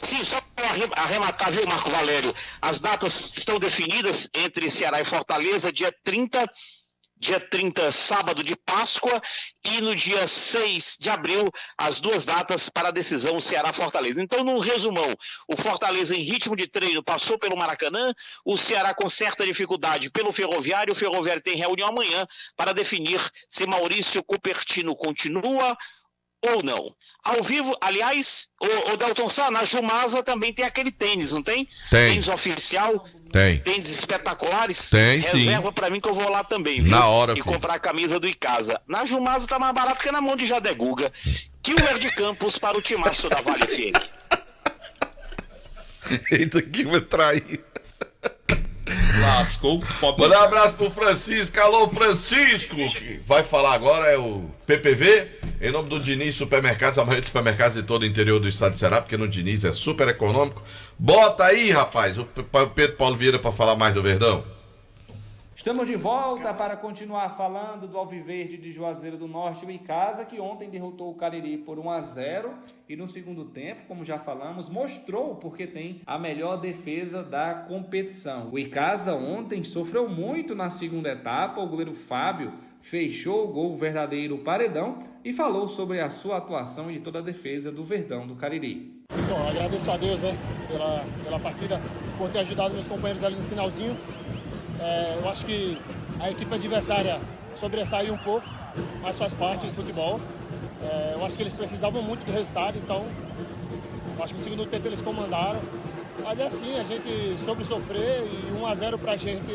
Sim, só para arrematar, viu, Marco Valério? As datas estão definidas entre Ceará e Fortaleza, dia 30, sábado de Páscoa, e no dia 6 de abril, as duas datas para a decisão Ceará-Fortaleza. Então, num resumão, o Fortaleza em ritmo de treino passou pelo Maracanã, o Ceará com certa dificuldade pelo Ferroviário, o Ferroviário tem reunião amanhã para definir se Maurício Cupertino continua ou não. Ao vivo, aliás, o Delton Sá, na Jumasa também tem aquele tênis, não tem? Tem. Tênis oficial. Tem. Tênis espetaculares. Tem, sim. Reserva pra mim que eu vou lá também, viu? Na hora, E filho. comprar a camisa do Icasa. Na Jumasa tá mais barato que na mão de Jadeguga. Kilmer de Campos para o timaço da Vale FM. Eita, que vai trair. Lascou. Mandar um abraço pro Francisco. Alô, Francisco. Que vai falar agora é o PPV, em nome do Diniz Supermercados, a maioria dos supermercados de todo o interior do estado de Ceará, porque no Diniz é super econômico. Bota aí, rapaz, o Pedro Paulo Vieira para falar mais do Verdão. Estamos de volta para continuar falando do Alviverde de Juazeiro do Norte, o Icasa, que ontem derrotou o Cariri por 1-0 e no segundo tempo, como já falamos, mostrou porque tem a melhor defesa da competição. O Icasa ontem sofreu muito na segunda etapa, o goleiro Fábio fechou o gol verdadeiro paredão e falou sobre a sua atuação e de toda a defesa do Verdão do Cariri. Bom, agradeço a Deus, pela partida, por ter ajudado meus companheiros ali no finalzinho. Eu acho que a equipe adversária sobressaiu um pouco, mas faz parte do futebol. Eu acho que eles precisavam muito do resultado, então eu acho que no segundo tempo eles comandaram. Mas é assim, a gente soube sofrer e 1-0 pra gente,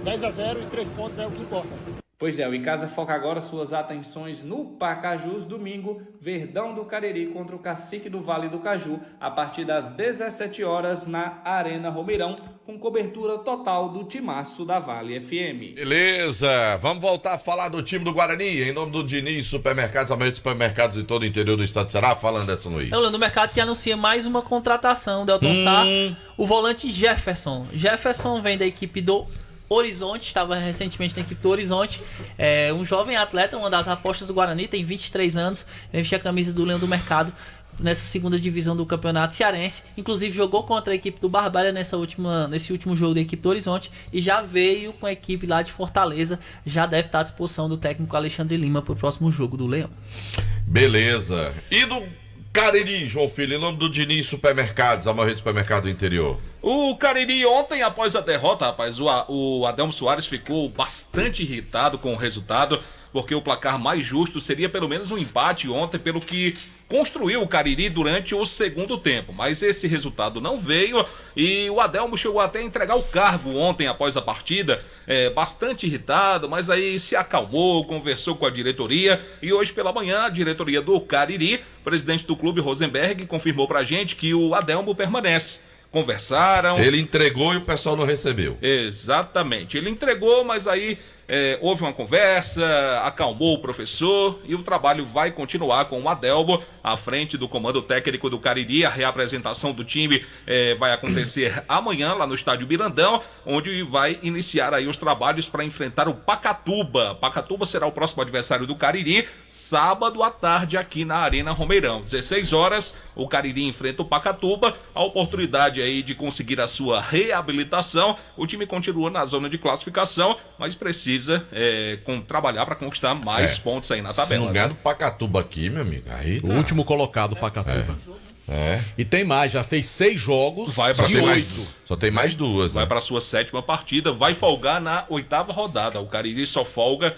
10-0 e 3 pontos é o que importa. Pois é, o Icasa foca agora suas atenções no Pacajus, domingo, Verdão do Cariri contra o Cacique do Vale do Caju, a partir das 17 horas na Arena Romeirão, com cobertura total do timaço da Vale FM. Beleza, vamos voltar a falar do time do Guarani, em nome do Diniz Supermercados, a maioria dos supermercados de todo o interior do estado de Ceará, falando dessa noite. É o Leandro Mercado que anuncia mais uma contratação, Delton Sá, o volante Jefferson. Jefferson vem da equipe do Horizonte, estava recentemente na equipe do Horizonte, um jovem atleta, uma das apostas do Guarani, tem 23 anos, vem vestir a camisa do Leão do Mercado nessa segunda divisão do Campeonato Cearense, inclusive jogou contra a equipe do Barbalha nesse último jogo da equipe do Horizonte e já veio com a equipe lá de Fortaleza, já deve estar à disposição do técnico Alexandre Lima para o próximo jogo do Leão. Beleza, e do Cariri, João Filho, em nome do Diniz Supermercados, a maioria do supermercado do interior. O Cariri ontem, após a derrota, rapaz, o Adelmo Soares ficou bastante irritado com o resultado, porque o placar mais justo seria pelo menos um empate ontem, pelo que construiu o Cariri durante o segundo tempo. Mas esse resultado não veio e o Adelmo chegou até a entregar o cargo ontem após a partida, bastante irritado, mas aí se acalmou, conversou com a diretoria e hoje pela manhã a diretoria do Cariri, presidente do clube Rosenberg, confirmou pra gente que o Adelmo permanece. Conversaram. Ele entregou e o pessoal não recebeu. Exatamente. Ele entregou, mas aí houve uma conversa, acalmou o professor e o trabalho vai continuar com o Adelmo à frente do comando técnico do Cariri. A reapresentação do time vai acontecer amanhã lá no estádio Mirandão, onde vai iniciar aí os trabalhos para enfrentar o Pacatuba. Pacatuba será o próximo adversário do Cariri, sábado à tarde aqui na Arena Romeirão. 16 horas, o Cariri enfrenta o Pacatuba, a oportunidade aí de conseguir a sua reabilitação. O time continua na zona de classificação, mas precisa trabalhar para conquistar mais pontos aí na tabela. Se não ganhar do Pacatuba aqui, meu amigo, aí o último colocado, Pacatuba. E tem mais, já fez 6 jogos, vai para de 8. Só tem mais 2. Vai para a sua 7ª partida, vai folgar na 8ª rodada. O Cariri só folga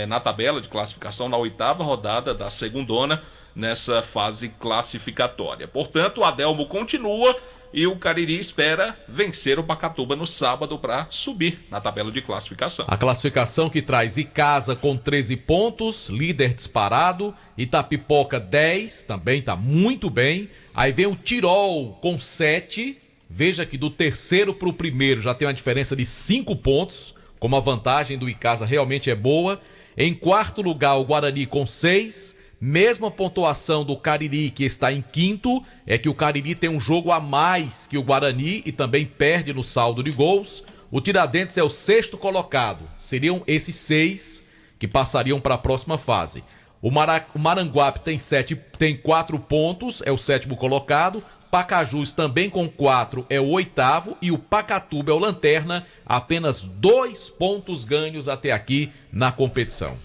na tabela de classificação na 8ª rodada da segundona, nessa fase classificatória. Portanto, o Adelmo continua e o Cariri espera vencer o Pacatuba no sábado para subir na tabela de classificação. A classificação que traz Icasa com 13 pontos, líder disparado, Itapipoca 10, também está muito bem. Aí vem o Tirol com 7, veja que do terceiro para o primeiro já tem uma diferença de 5 pontos, como a vantagem do Icasa realmente é boa. Em quarto lugar o Guarani com 6, mesma pontuação do Cariri, que está em quinto, é que o Cariri tem um jogo a mais que o Guarani e também perde no saldo de gols. O Tiradentes é o 6º colocado, seriam esses 6 que passariam para a próxima fase. O Maranguape tem 4 pontos, é o 7º colocado. Pacajus também com 4 é o 8º e o Pacatuba é o lanterna, apenas 2 pontos ganhos até aqui na competição.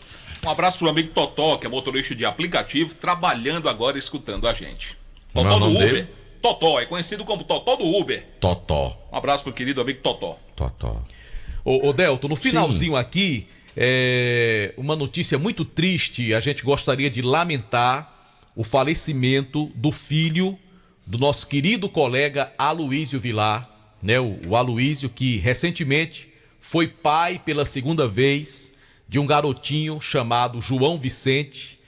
Um abraço pro amigo Totó, que é motorista de aplicativo, trabalhando agora e escutando a gente. Totó do Uber. Dele? Totó, é conhecido como Totó do Uber. Totó. Um abraço pro querido amigo Totó. Totó. Ô Delton, no finalzinho aqui, uma notícia muito triste. A gente gostaria de lamentar o falecimento do filho do nosso querido colega Aloísio Vilar, né? O Aloísio, que recentemente foi pai pela 2ª vez de um garotinho chamado João Vicente,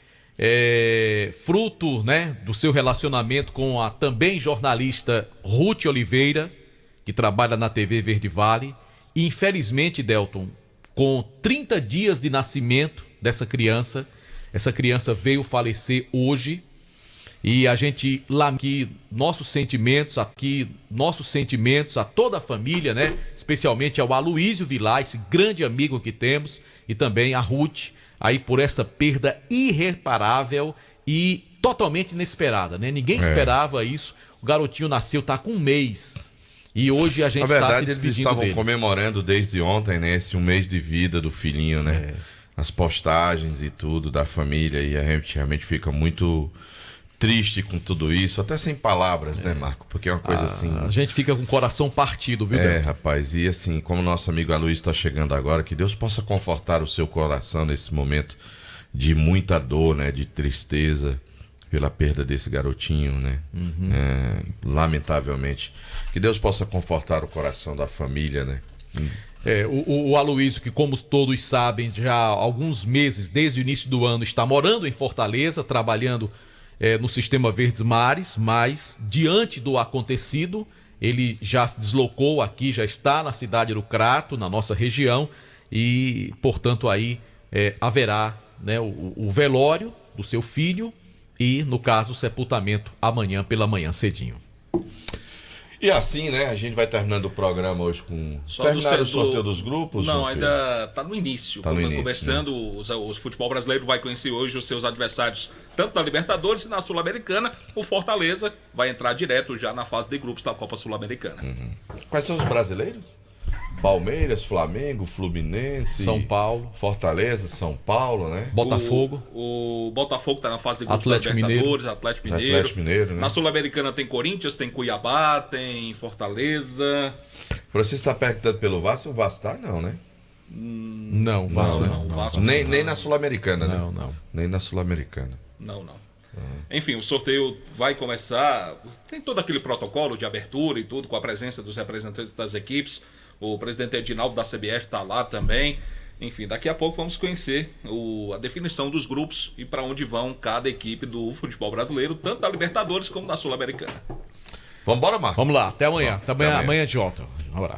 fruto, né, do seu relacionamento com a também jornalista Ruth Oliveira, que trabalha na TV Verde Vale. E infelizmente, Delton, com 30 dias de nascimento dessa criança, essa criança veio falecer hoje. E a gente lá aqui, nossos sentimentos a toda a família, né? Especialmente ao Aloísio Vilar, esse grande amigo que temos, e também a Ruth, aí por essa perda irreparável e totalmente inesperada, né? Ninguém esperava isso. O garotinho nasceu, tá com 1 mês. E hoje a gente está se despedindo dele. Eles estavam comemorando desde ontem, né? Esse 1 mês de vida do filhinho, né? As postagens e tudo da família, e a gente realmente fica muito triste com tudo isso, até sem palavras, né, Marco? Porque é uma coisa assim... A gente fica com o coração partido, viu, Delton? Rapaz, e assim, como nosso amigo Aloísio está chegando agora, que Deus possa confortar o seu coração nesse momento de muita dor, né, de tristeza pela perda desse garotinho, né? Lamentavelmente. Que Deus possa confortar o coração da família, né? O Aloísio, que como todos sabem, já há alguns meses, desde o início do ano, está morando em Fortaleza, trabalhando no Sistema Verdes Mares, mas diante do acontecido, ele já se deslocou aqui, já está na cidade do Crato, na nossa região, e, portanto, aí haverá, né, o velório do seu filho e, no caso, o sepultamento amanhã pela manhã cedinho. E assim, né, a gente vai terminando o programa hoje com... Terminaram o sorteio dos grupos? Não, ainda está no início. Começando, né? O futebol brasileiro vai conhecer hoje os seus adversários, tanto na Libertadores e na Sul-Americana. O Fortaleza vai entrar direto já na fase de grupos da Copa Sul-Americana. Quais são os brasileiros? Palmeiras, Flamengo, Fluminense, São Paulo, Fortaleza, São Paulo, né? Botafogo. O Botafogo está na fase de grupos Atlético da Libertadores, Atlético Mineiro. Né? Na Sul-Americana tem Corinthians, tem Cuiabá, tem Fortaleza. Francisco está perguntando pelo Vasco, o Vasco está não, né? Não, o Vasco não. Vasco nem na Sul-Americana, né? Não. Nem na Sul-Americana. Não. Enfim, o sorteio vai começar, tem todo aquele protocolo de abertura e tudo, com a presença dos representantes das equipes. O presidente Edinaldo da CBF está lá também. Enfim, daqui a pouco vamos conhecer a definição dos grupos e para onde vão cada equipe do futebol brasileiro, tanto da Libertadores como da Sul-Americana. Vamos embora, Marcos? Vamos lá, até amanhã. Até amanhã de volta. Um abraço.